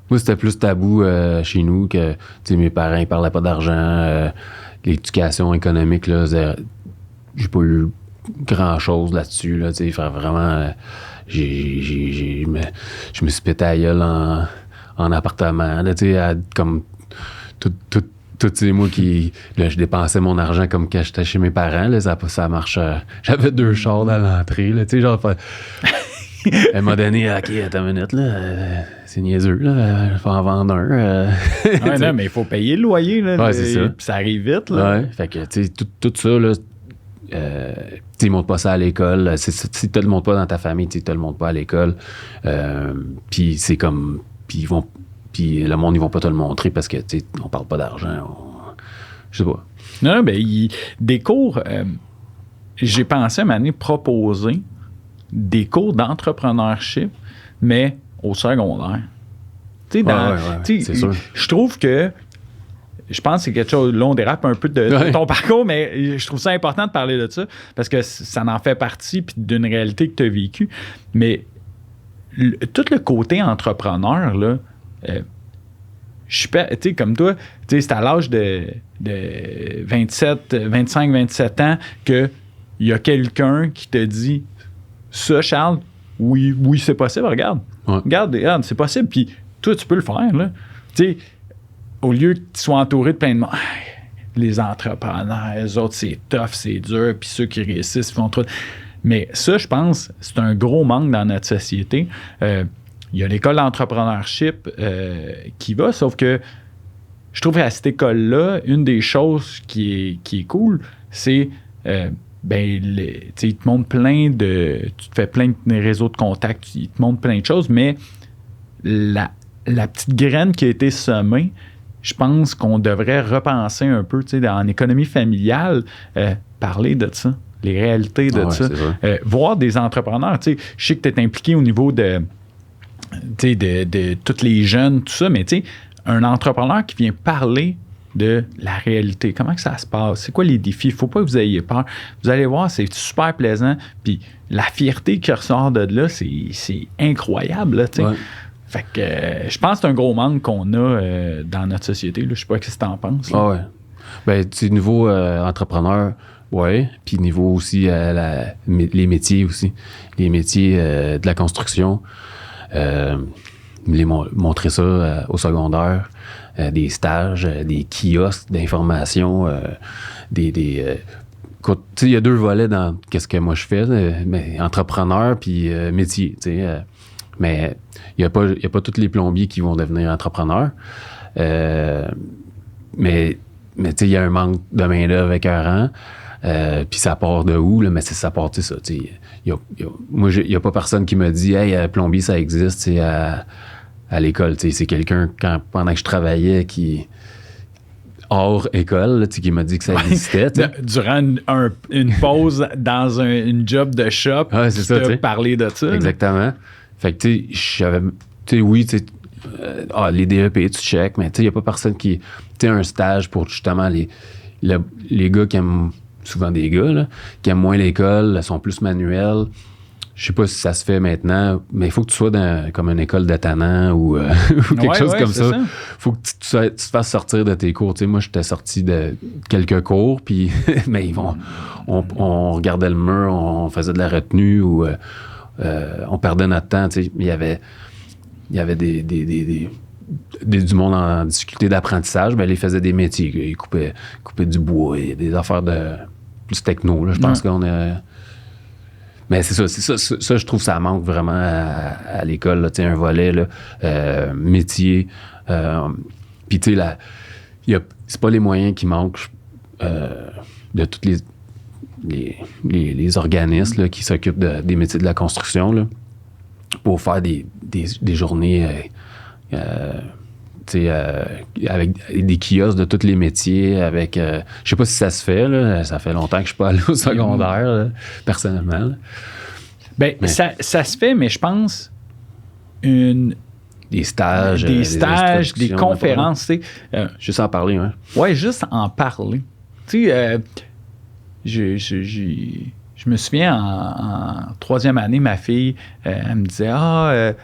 Moi, c'était plus tabou chez nous que, tu sais, mes parents, ils parlaient pas d'argent. L'éducation économique, là, j'ai pas eu grand-chose là-dessus, là, tu sais, vraiment... je me suis pété à gueule en appartement, là, tu sais, comme tout, tu sais, moi qui... Là, je dépensais mon argent comme quand j'étais chez mes parents, là, ça marche... j'avais 2 chars à l'entrée, là, tu sais, genre... Elle m'a donné, OK, attends une minute, là, c'est niaiseux, là, il faut en vendre un. Ouais, non, mais il faut payer le loyer, là. Ouais, c'est ça. Puis ça arrive vite, là. Ouais, fait que, tu sais, tout ça, là, tu sais, ils montrent pas ça à l'école. Si tu le montres pas dans ta famille, tu le montres pas à l'école. Puis c'est comme... Puis le monde, ils vont pas te le montrer parce que, tu sais, on parle pas d'argent. Je sais pas. Non, ben, des cours... j'ai pensé à un moment donné proposer des cours d'entrepreneurship, mais au secondaire. Tu sais, c'est sûr. Je trouve que... Je pense que c'est quelque chose... Là, on dérape un peu de ton parcours, mais je trouve ça important de parler de ça parce que ça en fait partie puis d'une réalité que tu as vécue. Mais tout le côté entrepreneur, là, je suis pas... Tu sais, comme toi, tu sais, c'est à l'âge de 25-27 ans qu'il y a quelqu'un qui te dit ça, Charles, oui, c'est possible, regarde. Ouais. Regarde, c'est possible. Puis toi, tu peux le faire, là. Tu sais, au lieu que tu sois entouré de plein de monde, les entrepreneurs, eux autres, c'est tough, c'est dur, puis ceux qui réussissent font trop. Mais ça, je pense, c'est un gros manque dans notre société. Il y a l'école d'entrepreneurship qui va, sauf que je trouve qu'à cette école-là, une des choses qui est cool, c'est ils te montrent plein de... Tu te fais plein de réseaux de contacts, ils te montrent plein de choses, mais la petite graine qui a été semée, je pense qu'on devrait repenser un peu, tu sais, en économie familiale, parler de ça, les réalités de ça. Voir des entrepreneurs, tu sais, je sais que tu es impliqué au niveau de tous les jeunes, tout ça, mais tu sais, un entrepreneur qui vient parler de la réalité. Comment que ça se passe? C'est quoi les défis? Il ne faut pas que vous ayez peur. Vous allez voir, c'est super plaisant. Puis la fierté qui ressort de là, c'est incroyable, là, tu sais. Fait que je pense que c'est un gros manque qu'on a dans notre société. Là. Je sais pas ce que tu en penses. Ah ouais. Ben, tu sais, niveau entrepreneur, ouais. Puis niveau aussi les métiers aussi. Les métiers de la construction. Montrer ça au secondaire. Des stages, des kiosques d'information, écoute, tu sais, il y a 2 volets dans qu'est-ce que moi je fais, mais entrepreneur puis métier, tu sais. Mais il n'y a pas tous les plombiers qui vont devenir entrepreneurs. Mais tu sais, il y a un manque de main-d'œuvre écœurant. Puis ça part de où, là? Mais ça part, tu sais, ça. Moi, il n'y a pas personne qui me dit, hey, plombier, ça existe, tu sais, à l'école. Tu sais, c'est quelqu'un, pendant que je travaillais, qui hors école, là, qui m'a dit que ça existait. Durant une pause dans une job de shop, c'est ça, tu as parlé de ça. Exactement. Fait que, tu sais, j'avais... Tu sais, oui, tu sais... les DEP, tu check, mais tu sais, il n'y a pas personne qui... Tu sais, un stage pour, justement, les gars qui aiment... Souvent des gars, là, qui aiment moins l'école, sont plus manuels. Je sais pas si ça se fait maintenant, mais il faut que tu sois comme une école de tannant ou quelque chose comme ça. Faut que tu te fasses sortir de tes cours. Tu sais, moi, j'étais sorti de quelques cours, puis mais on regardait le mur, on faisait de la retenue ou on perdait notre temps. Tu sais, il y avait du monde en difficulté d'apprentissage, ben ils faisaient des métiers. Ils coupaient du bois et des affaires de plus techno. Là, je pense qu'on a... Mais c'est ça, je trouve que ça manque vraiment à l'école, là, un volet là, métier. Puis tu sais, c'est pas les moyens qui manquent de tous les organismes là, qui s'occupent des métiers de la construction là, pour faire des journées avec des kiosques de tous les métiers, avec... je sais pas si ça se fait, là, ça fait longtemps que je suis pas allé au secondaire, là, personnellement. Là. Ben, ça se fait, mais je pense des stages, des conférences. Juste en parler, hein? Oui, juste en parler. Tu sais, je me souviens, en troisième année, ma fille, elle me disait,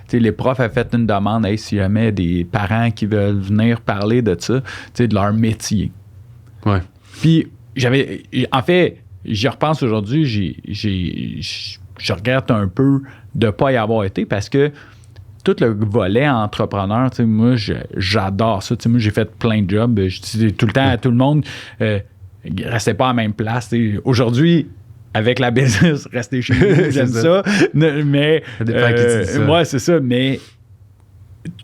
tu sais, les profs avaient fait une demande, hey, s'il y avait des parents qui veulent venir parler de ça, tu sais, de leur métier. Ouais. Puis, en fait, j'y repense aujourd'hui, je regrette un peu de ne pas y avoir été parce que tout le volet entrepreneur, tu sais, moi, j'adore ça. Tu sais, moi, j'ai fait plein de jobs. Je dis tout le temps à tout le monde, restez pas à la même place. Tu sais. Aujourd'hui, avec la business, restez chez vous, j'aime ça. Mais, ça dépend à qui tu dis ça. Ouais, c'est ça. Mais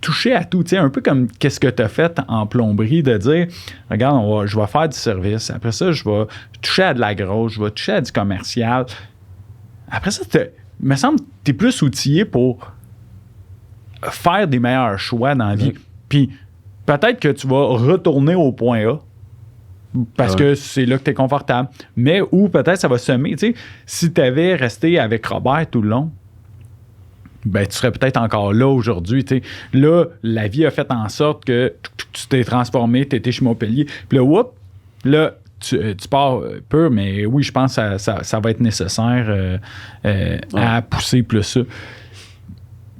toucher à tout, tu sais, un peu comme qu'est-ce que tu as fait en plomberie, de dire, regarde, je vais faire du service. Après ça, je vais toucher à de la grosse, je vais toucher à du commercial. Après ça, il me semble que tu es plus outillé pour faire des meilleurs choix dans la vie. Puis peut-être que tu vas retourner au point A parce que c'est là que tu es confortable. Mais ou peut-être ça va semer. Tu sais, si tu avais resté avec Robert tout le long, ben tu serais peut-être encore là aujourd'hui. Tu sais. Là, la vie a fait en sorte que tu t'es transformé, tu étais chez Montpellier. Puis là, whoop, là, tu pars peu, mais oui, je pense que ça va être nécessaire à pousser plus ça.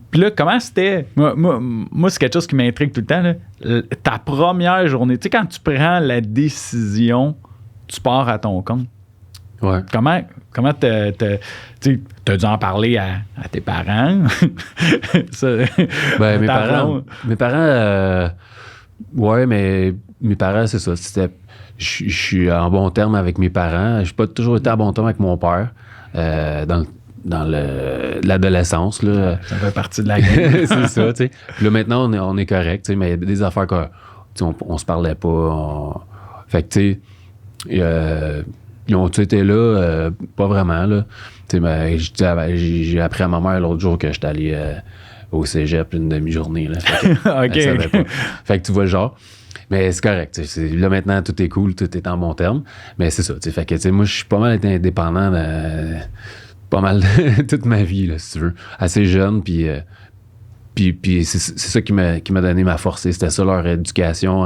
Puis là, comment c'était? Moi, c'est quelque chose qui m'intrigue tout le temps. Là. Ta première journée, tu sais, quand tu prends la décision, tu pars à ton compte. Ouais. Comment t'as dû en parler à tes parents? Ça, ben, mes parents, ouais, mais mes parents, c'est ça. Je suis en bon terme avec mes parents. Je n'ai pas toujours été en bon terme avec mon père. Dans l'adolescence. Là. Ça fait partie de la game. C'est ça, tu sais. Là, maintenant, on est correct, tu sais, mais il y a des affaires qu'on se parlait pas. Fait que, tu sais, ils ont été là, pas vraiment, là. Tu sais, j'ai appris à ma mère l'autre jour que j'étais allé au cégep une demi-journée, là. Fait que, OK. elle savait pas. Fait que tu vois le genre. Mais c'est correct. Là, maintenant, tout est cool, tout est en bon terme. Mais c'est ça, tu sais. Fait que, tu sais, moi, je suis pas mal été indépendant pas mal toute ma vie, là, si tu veux. Assez jeune, puis c'est ça qui m'a donné ma force. C'était ça leur éducation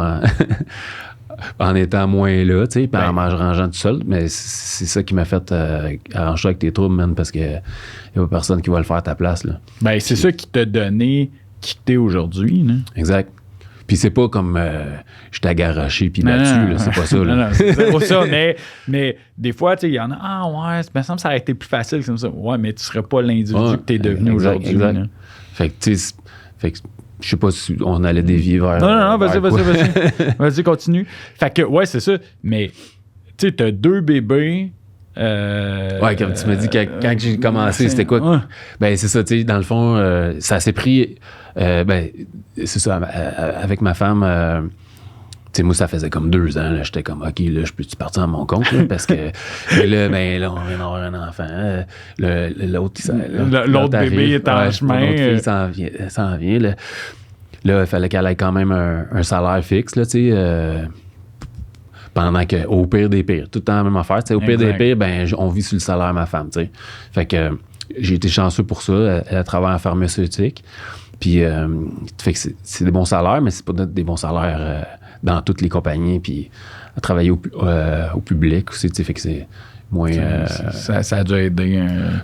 en étant moins là, tu sais, puis en mangeant tout seul. Mais c'est ça qui m'a fait arranger avec tes troubles, man, parce que y a pas personne qui va le faire à ta place, là. Ben, c'est ça qui t'a donné qui t'es aujourd'hui, là. Exact. Puis c'est pas comme je t'ai garoché puis battu, là, c'est pas ça. Là. Non, c'est pas ça, mais des fois, tu sais, il y en a, ouais, il me semble que ça aurait été plus facile comme ça. Ouais, mais tu serais pas l'individu que t'es devenu aujourd'hui. Exact. Là. Fait que, tu sais, je sais pas si on allait dévier vers... Non, vas-y. Vas-y, continue. Fait que, ouais, c'est ça. Mais, tu sais, t'as 2 bébés... ouais, comme tu m'as dit, quand j'ai commencé, c'était quoi? Ouais. Ben, c'est ça, tu sais, dans le fond, ça s'est pris... ben, c'est ça, avec ma femme, tu sais, moi, ça faisait comme 2 ans, là, j'étais comme, OK, là, je peux-tu partir à mon compte, là, parce que là, on vient d'avoir un enfant, l'autre bébé est en chemin. L'autre fille s'en vient, là. Là, il fallait qu'elle ait quand même un salaire fixe, là, tu sais, pendant que, au pire des pires, tout le temps la même affaire, tu sais, au pire des pires, ben, on vit sur le salaire de ma femme, tu sais. Fait que j'ai été chanceux pour ça, elle travaille en pharmaceutique. Puis, fait que c'est des bons salaires, mais c'est pas des bons salaires dans toutes les compagnies. Puis, à travailler au public aussi, tu sais, fait que c'est moins... ça a dû aider.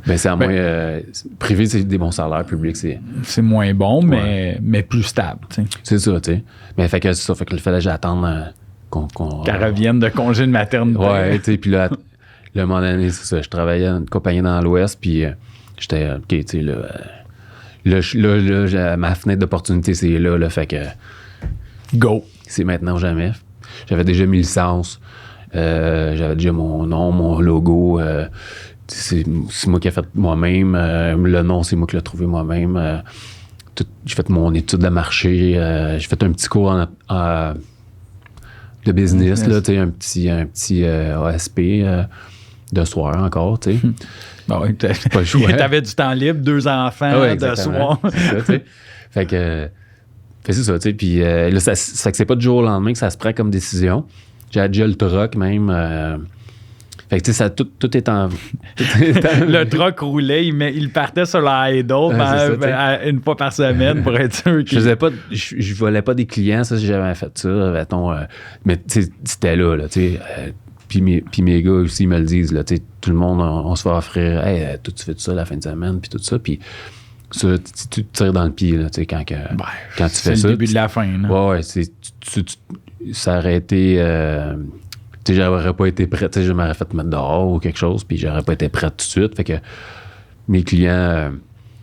Ben, c'est moins... privé, c'est des bons salaires. Public, c'est... C'est moins bon, mais plus stable, tu sais. C'est ça, tu sais. Mais fait que c'est ça, fait qu'il fallait que j'attende qu'elle revienne de congé de maternité. Ouais, tu sais, puis là, à un moment donné, c'est ça, je travaillais dans une compagnie dans l'Ouest, puis j'étais, OK, tu sais, là, ma fenêtre d'opportunité, c'est là, fait que... Go! C'est maintenant ou jamais. J'avais déjà mes licences. J'avais déjà mon nom, mon logo. C'est moi qui ai fait moi-même. Le nom, c'est moi qui l'ai trouvé moi-même. J'ai fait mon étude de marché. J'ai fait un petit cours de business, là, un petit ASP de soir encore, tu sais. Bon, t'avais du temps libre, 2 enfants de soir. C'est ça, tu sais. Fait que c'est ça, tu sais. Puis là, ça c'est pas du jour au lendemain que ça se prend comme décision. J'ai déjà le truck même. Fait que tu sais, tout est en... Le truck roulait, il partait sur la idle une fois par semaine pour être sûr que... Je volais pas des clients, ça, si j'avais fait ça, mettons. Mais tu sais, c'était là, tu sais. Puis mes gars aussi me le disent, là, tout le monde, on se fait offrir, hey, toi, tu fais tout ça la fin de semaine, puis tout ça. Puis ça, tu te tires dans le pied, là, quand tu fais ça. C'est le début de la fin. Là. Ouais, ça aurait été. J'aurais pas été prêt. Je m'aurais fait mettre dehors ou quelque chose, puis j'aurais pas été prêt tout de suite. Fait que mes clients,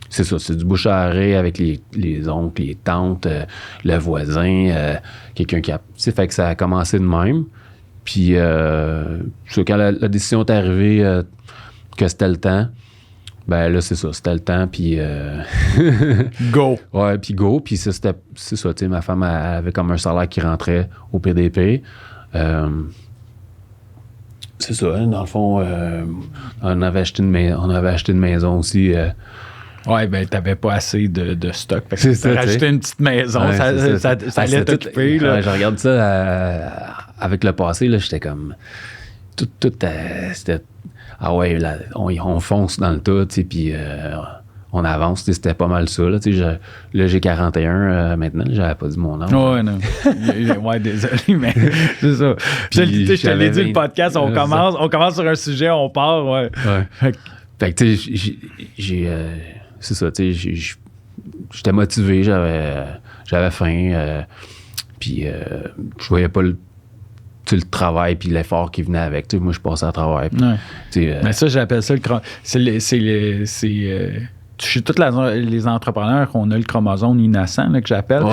c'est ça, c'est du bouche à oreille avec les oncles, les tantes, le voisin, quelqu'un qui a. Fait que ça a commencé de même. Puis, quand la décision est arrivée que c'était le temps, ben là, c'est ça, c'était le temps, puis... Go! Ouais, puis go, puis c'est ça, tu sais, ma femme elle avait comme un salaire qui rentrait au PDP. C'est ça, hein, dans le fond, on avait acheté une maison aussi. Ouais, ben t'avais pas assez de stock. Fait que C'est ça, rajouter une petite maison, ouais, ça allait t'occuper. Là. Je regarde ça avec le passé, là, j'étais comme... Tout c'était... Ah ouais, là, on fonce dans le tas, tu sais, puis on avance, c'était pas mal ça. Là, là j'ai 41 maintenant, j'avais pas dit mon âge. Ouais, non. Ouais, désolé, mais c'est ça. Je te l'ai dit, le podcast, on commence sur un sujet, on part, ouais. Fait que, tu sais, c'est ça, tu sais, j'étais motivé, j'avais faim, puis je voyais pas le travail puis l'effort qui venait avec. Moi, je passais à travers. Mais ça, j'appelle ça chez tous les entrepreneurs qu'on a le chromosome innocent, là, que j'appelle,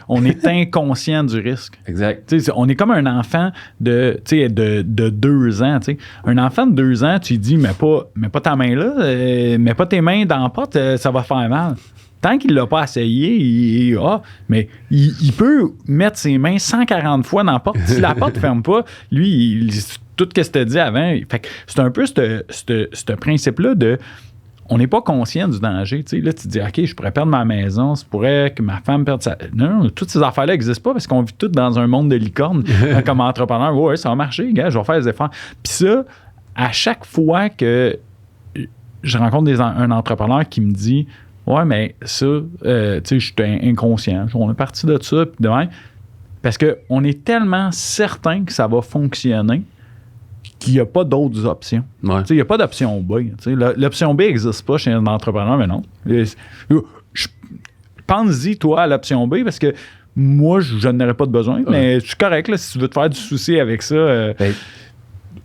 qu'on est inconscient du risque. Exact. On est comme un enfant de 2 ans. T'sais. Un enfant de 2 ans, tu lui dis, mets pas ta main là, mets pas tes mains dans la porte, ça va faire mal. Tant qu'il ne l'a pas essayé, mais il peut mettre ses mains 140 fois dans la porte. Si la porte ne ferme pas, lui, tout ce que tu as dit avant. Fait que c'est un peu ce principe-là de... On n'est pas conscient du danger. Là, tu te dis, OK, je pourrais perdre ma maison, ça pourrait que ma femme perde sa... Non, toutes ces affaires-là n'existent pas parce qu'on vit tous dans un monde de licorne comme entrepreneur. Ouais, ça va marcher, gars, je vais faire des efforts. Puis ça, à chaque fois que je rencontre un entrepreneur qui me dit... Ouais, mais ça, tu sais, je suis inconscient. On est parti de ça, puis demain. Parce qu'on est tellement certain que ça va fonctionner qu'il n'y a pas d'autres options. Ouais. Tu sais, il n'y a pas d'option B. L'option B n'existe pas chez un entrepreneur, mais non. Pense-y, toi, à l'option B, parce que moi, je n'aurais pas de besoin, mais je suis correct, là, si tu veux te faire du souci avec ça.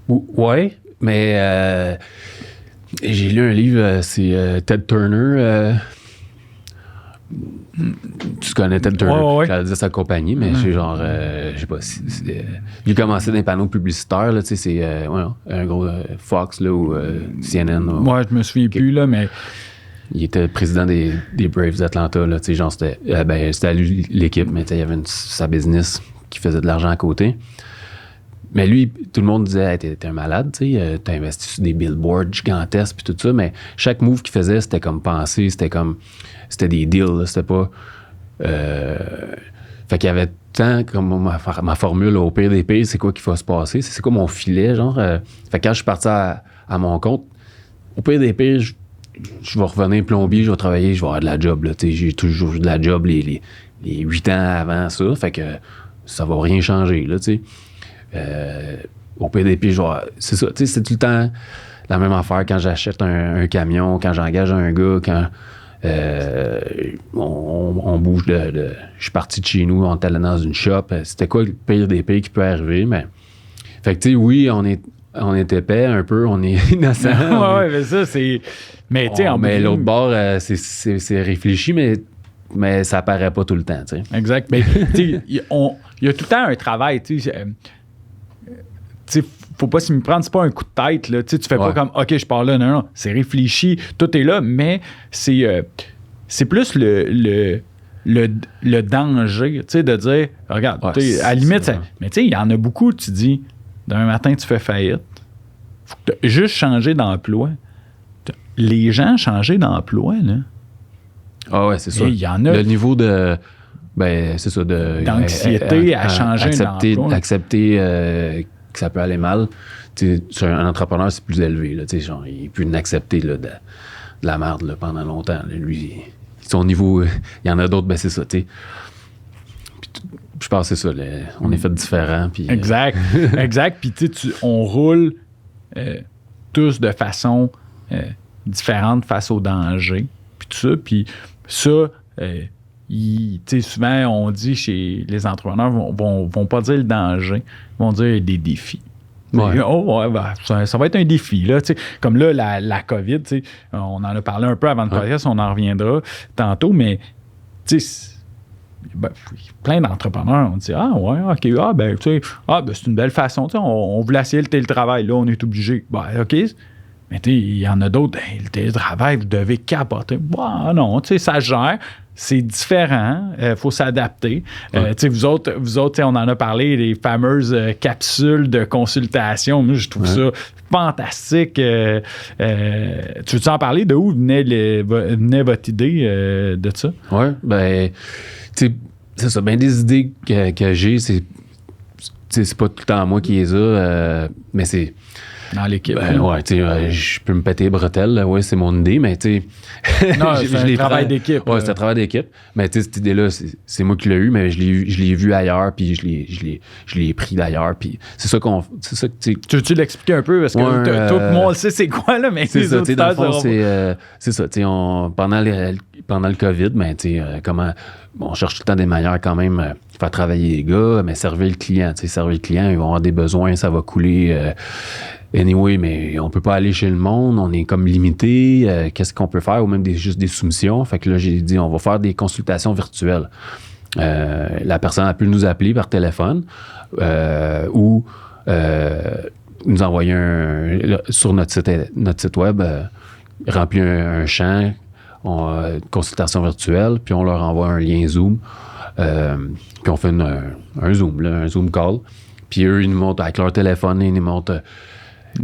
Ouais, mais... j'ai lu un livre, c'est Ted Turner. Tu connais Ted Turner? Ouais. J'allais dire sa compagnie, mais c'est genre, je sais pas si. Il a commencé dans les panneaux publicitaires, là, tu sais, c'est un gros Fox là, ou CNN. Ouais, je me souviens plus, là, mais. Il était président des Braves d'Atlanta, là, tu sais, genre, c'était à lui l'équipe, mais il y avait sa business qui faisait de l'argent à côté. Mais lui, tout le monde disait, hey, t'es un malade, tu sais, t'as investi sur des billboards gigantesques puis tout ça, mais chaque move qu'il faisait, c'était comme penser, c'était des deals, là, c'était pas... Fait qu'il y avait tant comme ma formule au pire des pires, c'est quoi qu'il faut se passer, c'est quoi mon filet, genre. Fait que quand je suis parti à mon compte, au pire des pires, je vais revenir plombier, je vais travailler, je vais avoir de la job, là, tu sais, j'ai toujours eu de la job les 8 ans avant ça, fait que ça va rien changer, là, tu sais. Au PDP, genre, c'est ça, tu sais, c'est tout le temps la même affaire quand j'achète un camion, quand j'engage un gars, quand on bouge je suis parti de chez nous, on est allé dans une shop, c'était quoi le pire des pires qui peut arriver, mais fait que tu sais, oui, on est épais un peu, on est innocent. Ouais, mais ça, c'est... Mais tu sais, mais l'autre bord, c'est réfléchi, mais ça paraît pas tout le temps, tu sais. Exact. Mais tu sais, il y a tout le temps un travail, tu sais. Tu sais, faut pas s'y prendre, c'est pas un coup de tête, là. Tu sais, tu fais pas comme, OK, je pars là, non, c'est réfléchi, tout est là, mais c'est plus le danger, tu sais, de dire, regarde, à la limite, mais tu sais, il y en a beaucoup, tu dis, d'un matin, tu fais faillite, faut que tu juste changer d'emploi. Les gens changer d'emploi, là. Ah ouais, c'est ça. Il y en a. Le niveau de... Ben, c'est ça, d'anxiété à changer d'emploi. Accepter que ça peut aller mal. Sur un entrepreneur, c'est plus élevé. Là, genre, il peut l'accepter là, de la merde là, pendant longtemps. Là. Lui, son niveau, il y en a d'autres, ben c'est ça. je pense que c'est ça. On est fait différent. Puis, exact. Exact. Puis, tu sais, on roule tous de façon différente face au danger. Puis, tout ça. Puis, ça, tu sais, souvent, on dit chez les entrepreneurs, vont pas dire le danger, ils vont dire des défis. Ouais. Oh, ouais, ben, ça va être un défi. Là, comme là, la COVID, on en a parlé un peu avant le podcast, on en reviendra tantôt, mais plein d'entrepreneurs ont dit ah ouais, ok, c'est une belle façon. On voulait essayer le télétravail, là, on est obligé. Ben, ok. Mais il y en a d'autres, le télétravail, vous devez capoter. Bah, non, ça gère. C'est différent, il faut s'adapter. Vous autres, on en a parlé, les fameuses capsules de consultation. Moi, je trouve ça fantastique. Tu veux-tu en parler? De où venait votre idée de ça? Oui, ben, c'est ça. Ben, des idées que j'ai, c'est pas tout le temps moi qui les a, mais c'est... Dans l'équipe. Ben, ouais, je peux me péter les bretelles, là, ouais, c'est mon idée, mais tu sais. Non, c'est un travail d'équipe. Ouais, c'est un travail d'équipe. Mais tu sais, cette idée-là, c'est moi qui l'ai eu, mais je l'ai vu ailleurs, puis je l'ai pris d'ailleurs, puis c'est ça qu'on. Tu veux-tu l'expliquer un peu? Parce que toi, moi, on le sait c'est quoi, là, mais c'est les ça, autres dans le fond, c'est ça, tu sais, pendant le COVID, ben, tu sais, comment. On cherche tout le temps des manières quand même, faire travailler les gars, mais servir le client. Tu sais, servir le client, ils vont avoir des besoins, ça va couler. Anyway, mais on peut pas aller chez le monde, on est comme limité. Qu'est-ce qu'on peut faire? Ou même juste des soumissions. Fait que là, j'ai dit, on va faire des consultations virtuelles. La personne a pu nous appeler par téléphone ou nous envoyer sur notre site web, remplir un champ, consultation virtuelle, puis on leur envoie un lien Zoom. Puis on fait un Zoom, là, un Zoom call. Puis eux, ils nous montrent avec leur téléphone, ils nous montrent...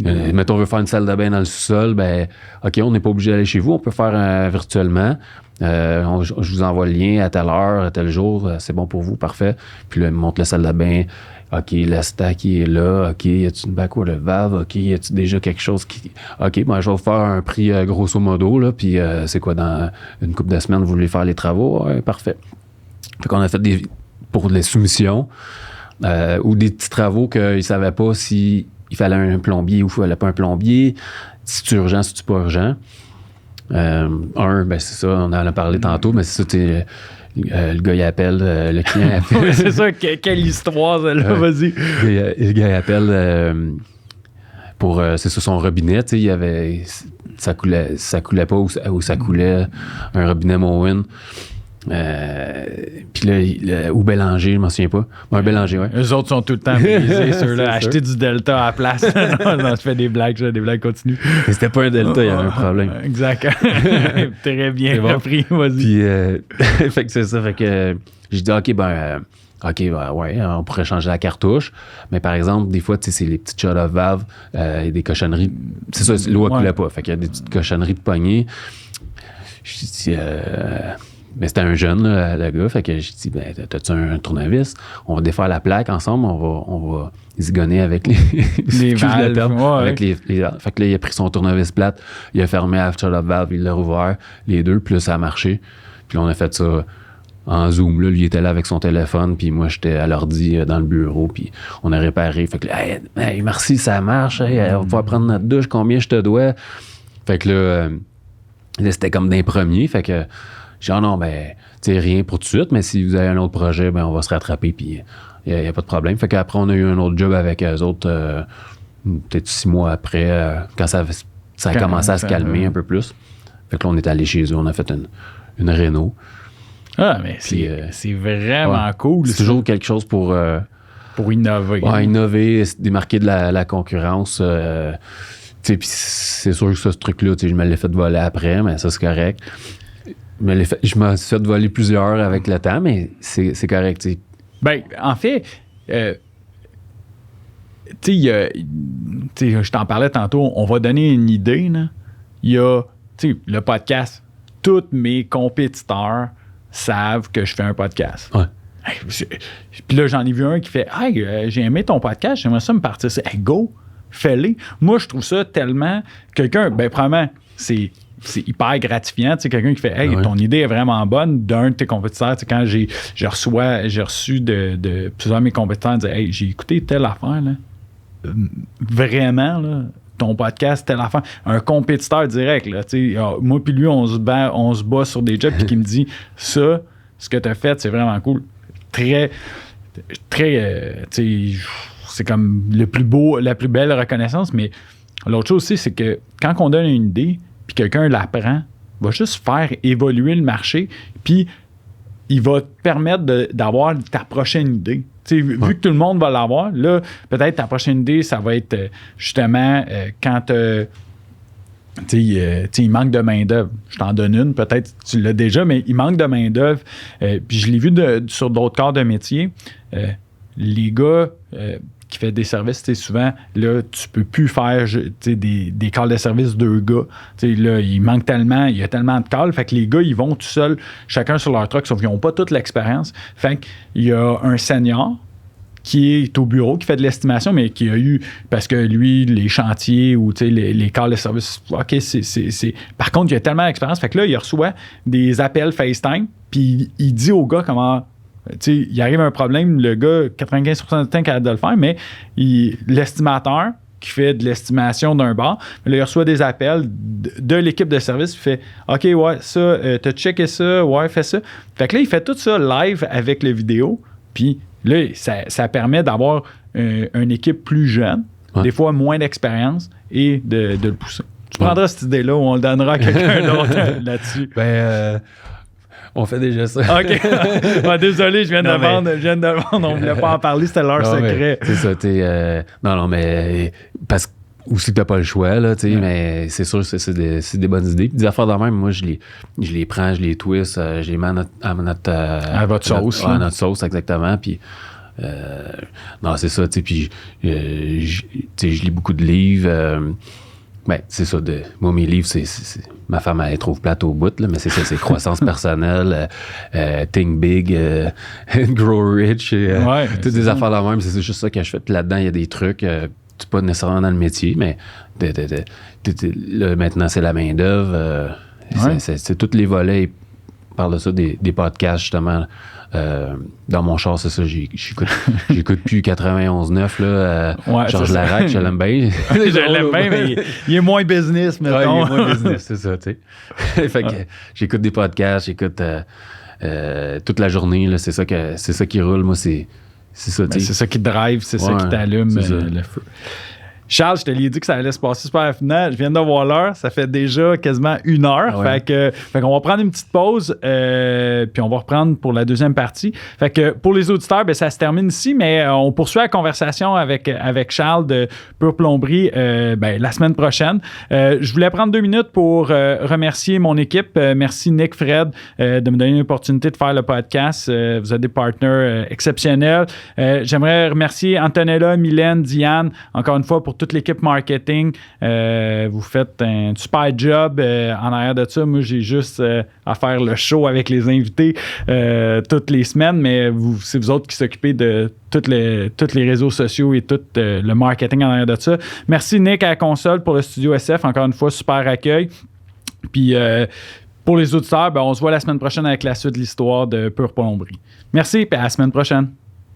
mettons, on veut faire une salle de bain dans le sous-sol, ben, OK, on n'est pas obligé d'aller chez vous, on peut faire virtuellement. Je vous envoie le lien à telle heure, à tel jour, c'est bon pour vous, parfait. Puis là, ils me montrent la salle de bain. OK, la stack qui est là. OK, y a-tu une backward valve? OK, y a-tu déjà quelque chose qui... OK, ben, je vais vous faire un prix grosso modo, là, puis c'est quoi, dans une couple de semaines, vous voulez faire les travaux? Ouais, parfait. Fait qu'on a fait pour les soumissions ou des petits travaux qu'ils ne savaient pas s'il fallait un plombier ou il ne fallait pas un plombier, si c'est urgent, si c'est pas urgent. Ben c'est ça, on en a parlé tantôt, mais c'est ça, le gars, il appelle, le client appelle. C'est ça, quelle histoire, là, vas-y. Le gars, il appelle pour, c'est ça, son robinet, tu sais, ça coulait pas ou ça coulait, un robinet Moen. Puis là, ou Bélanger, je m'en souviens pas. Un Bélanger, ouais. Eux autres sont tout le temps brisés, ceux-là. Acheter du Delta à la place. non, je fais des blagues continues. Mais c'était pas un Delta, il y avait un problème. Exact. Très bien appris, vas-y. Puis, fait que c'est ça, fait que j'ai dit, OK, ouais, on pourrait changer la cartouche. Mais par exemple, des fois, tu sais, c'est les petites shut-off valves et des cochonneries. C'est ça, l'eau coulait pas. Fait qu'il y a des petites cochonneries de poignée. Je dis, mais c'était un jeune, là, le gars. Fait que j'ai dit, ben, t'as-tu un tournevis? On va défaire la plaque ensemble. On va zigonner avec les valves. Avec les fait que là, il a pris son tournevis plate. Il a fermé la shut-off valve. Il l'a rouvert. Les deux. Puis là, ça a marché. Puis là, on a fait ça en Zoom. Là, lui, il était là avec son téléphone. Puis moi, j'étais à l'ordi dans le bureau. Puis on a réparé. Fait que là, hey, merci, ça marche. Hey, on va pouvoir prendre notre douche. Combien je te dois? Fait que là, c'était comme d'un premier. Fait que genre, non, ben, tu sais, rien pour tout de suite, mais si vous avez un autre projet, ben, on va se rattraper, puis il n'y a pas de problème. Fait qu'après, on a eu un autre job avec eux autres, peut-être 6 mois après, quand ça a commencé à se calmer un peu plus. Fait que là, on est allé chez eux, on a fait une réno. Ah, mais c'est vraiment cool. C'est toujours quelque chose pour innover. Ouais, innover, se démarquer de la concurrence. Puis c'est sûr que ça, ce truc-là, je me l'ai fait voler après, mais ça, c'est correct. Je m'en suis fait voler plusieurs avec le temps, mais c'est correct. T'sais. Ben, en fait, je t'en parlais tantôt, on va donner une idée. Là. Il y a le podcast. Tous mes compétiteurs savent que je fais un podcast. Ouais. Puis là, j'en ai vu un qui fait « Hey, j'ai aimé ton podcast, j'aimerais ça me partir. » Hey, go, fais-le. Moi, je trouve ça tellement... Quelqu'un, ben, premièrement, c'est c'est hyper gratifiant. Tu sais, quelqu'un qui fait « Hey, ton idée est vraiment bonne » d'un de tes compétiteurs. Tu sais, quand j'ai reçu de plusieurs de mes compétiteurs dire « Hey, j'ai écouté telle affaire, là. Vraiment, là. » Ton podcast, telle affaire, un compétiteur direct, là, moi puis lui, on se bat sur des jobs, puis qui me dit, ça, ce que tu as fait, c'est vraiment cool. Très, c'est comme le plus beau, la plus belle reconnaissance, mais l'autre chose aussi, c'est que quand on donne une idée, puis quelqu'un l'apprend, va juste faire évoluer le marché, puis il va te permettre d'avoir ta prochaine idée. Vu que tout le monde va l'avoir, là, peut-être ta prochaine idée, ça va être justement quand il manque de main-d'œuvre. Je t'en donne une, peut-être tu l'as déjà, mais il manque de main-d'œuvre. Puis je l'ai vu sur d'autres corps de métier. Les gars qui font des services, souvent, là, tu peux plus faire des calls de service 2 gars. Là, il manque tellement, il y a tellement de calls. Fait que les gars, ils vont tout seuls, chacun sur leur truck, sauf qu'ils n'ont pas toute l'expérience. Fait qu'il y a un senior qui est au bureau, qui fait de l'estimation, mais qui a eu, parce que lui, les chantiers ou les calls de service, OK, c'est. Par contre, il a tellement d'expérience. Fait que là, il reçoit des appels FaceTime, puis il dit au gars comment. Il arrive un problème, le gars, 95% du temps, est capable de le faire, mais l'estimateur qui fait de l'estimation d'un bar, là, il reçoit des appels de l'équipe de service, il fait « OK, ouais, ça, t'as checké ça, ouais, fais ça. » Fait que là, il fait tout ça live avec le vidéo, puis là, ça permet d'avoir une équipe plus jeune, des fois moins d'expérience, et de le pousser. Tu prendras cette idée-là ou on le donnera à quelqu'un d'autre là-dessus? On fait déjà ça. OK. Désolé, je viens de vendre. On ne voulait pas en parler, c'était leur secret. C'est ça, non, mais parce que aussi que t'as pas le choix, là, mais c'est sûr que c'est des bonnes idées. Puis des affaires de même, moi, je les prends, je les twist, je les mets à votre sauce. À notre sauce, exactement. Puis, non, c'est ça, puis je lis beaucoup de livres. C'est ça. Moi, mes livres, ma femme, elle trouve plate au bout, là, mais c'est ça, c'est croissance personnelle, think big, and grow rich, toutes des affaires de même. C'est juste ça que je fais. Puis là-dedans, il y a des trucs, c'est pas nécessairement dans le métier, mais là, maintenant, c'est la main-d'œuvre. C'est tous les volets. Ils parlent de ça, des podcasts, justement. Dans mon char, c'est ça, j'écoute plus 91.9, là. Georges Larac, je l'aime bien. Je l'aime bien, mais il est moins business, mettons. Ouais, il est moins business, c'est ça, tu sais. Fait que j'écoute des podcasts, j'écoute toute la journée, là, c'est ça qui roule, moi, c'est ça, tu sais. C'est ça qui te drive, c'est ça qui t'allume le feu. Charles, je te l'ai dit que ça allait se passer super rapidement. Je viens de voir l'heure. Ça fait déjà quasiment 1 heure. Ouais. Fait qu'on va prendre une petite pause, puis on va reprendre pour la deuxième partie. Fait que pour les auditeurs, ça se termine ici, mais on poursuit la conversation avec Charles de Pure Plomberie la semaine prochaine. Je voulais prendre 2 minutes pour remercier mon équipe. Merci Nick, Fred, de me donner l'opportunité de faire le podcast. Vous êtes des partenaires exceptionnels. J'aimerais remercier Antonella, Mylène, Diane, encore une fois, pour toute l'équipe marketing. Vous faites un super job en arrière de ça. Moi, j'ai juste à faire le show avec les invités toutes les semaines, mais c'est vous autres qui s'occupez de tous les réseaux sociaux et tout le marketing en arrière de ça. Merci Nick à la console pour le studio SF. Encore une fois, super accueil. Puis pour les auditeurs, on se voit la semaine prochaine avec la suite de l'histoire de Pure Plomberie. Merci et à la semaine prochaine.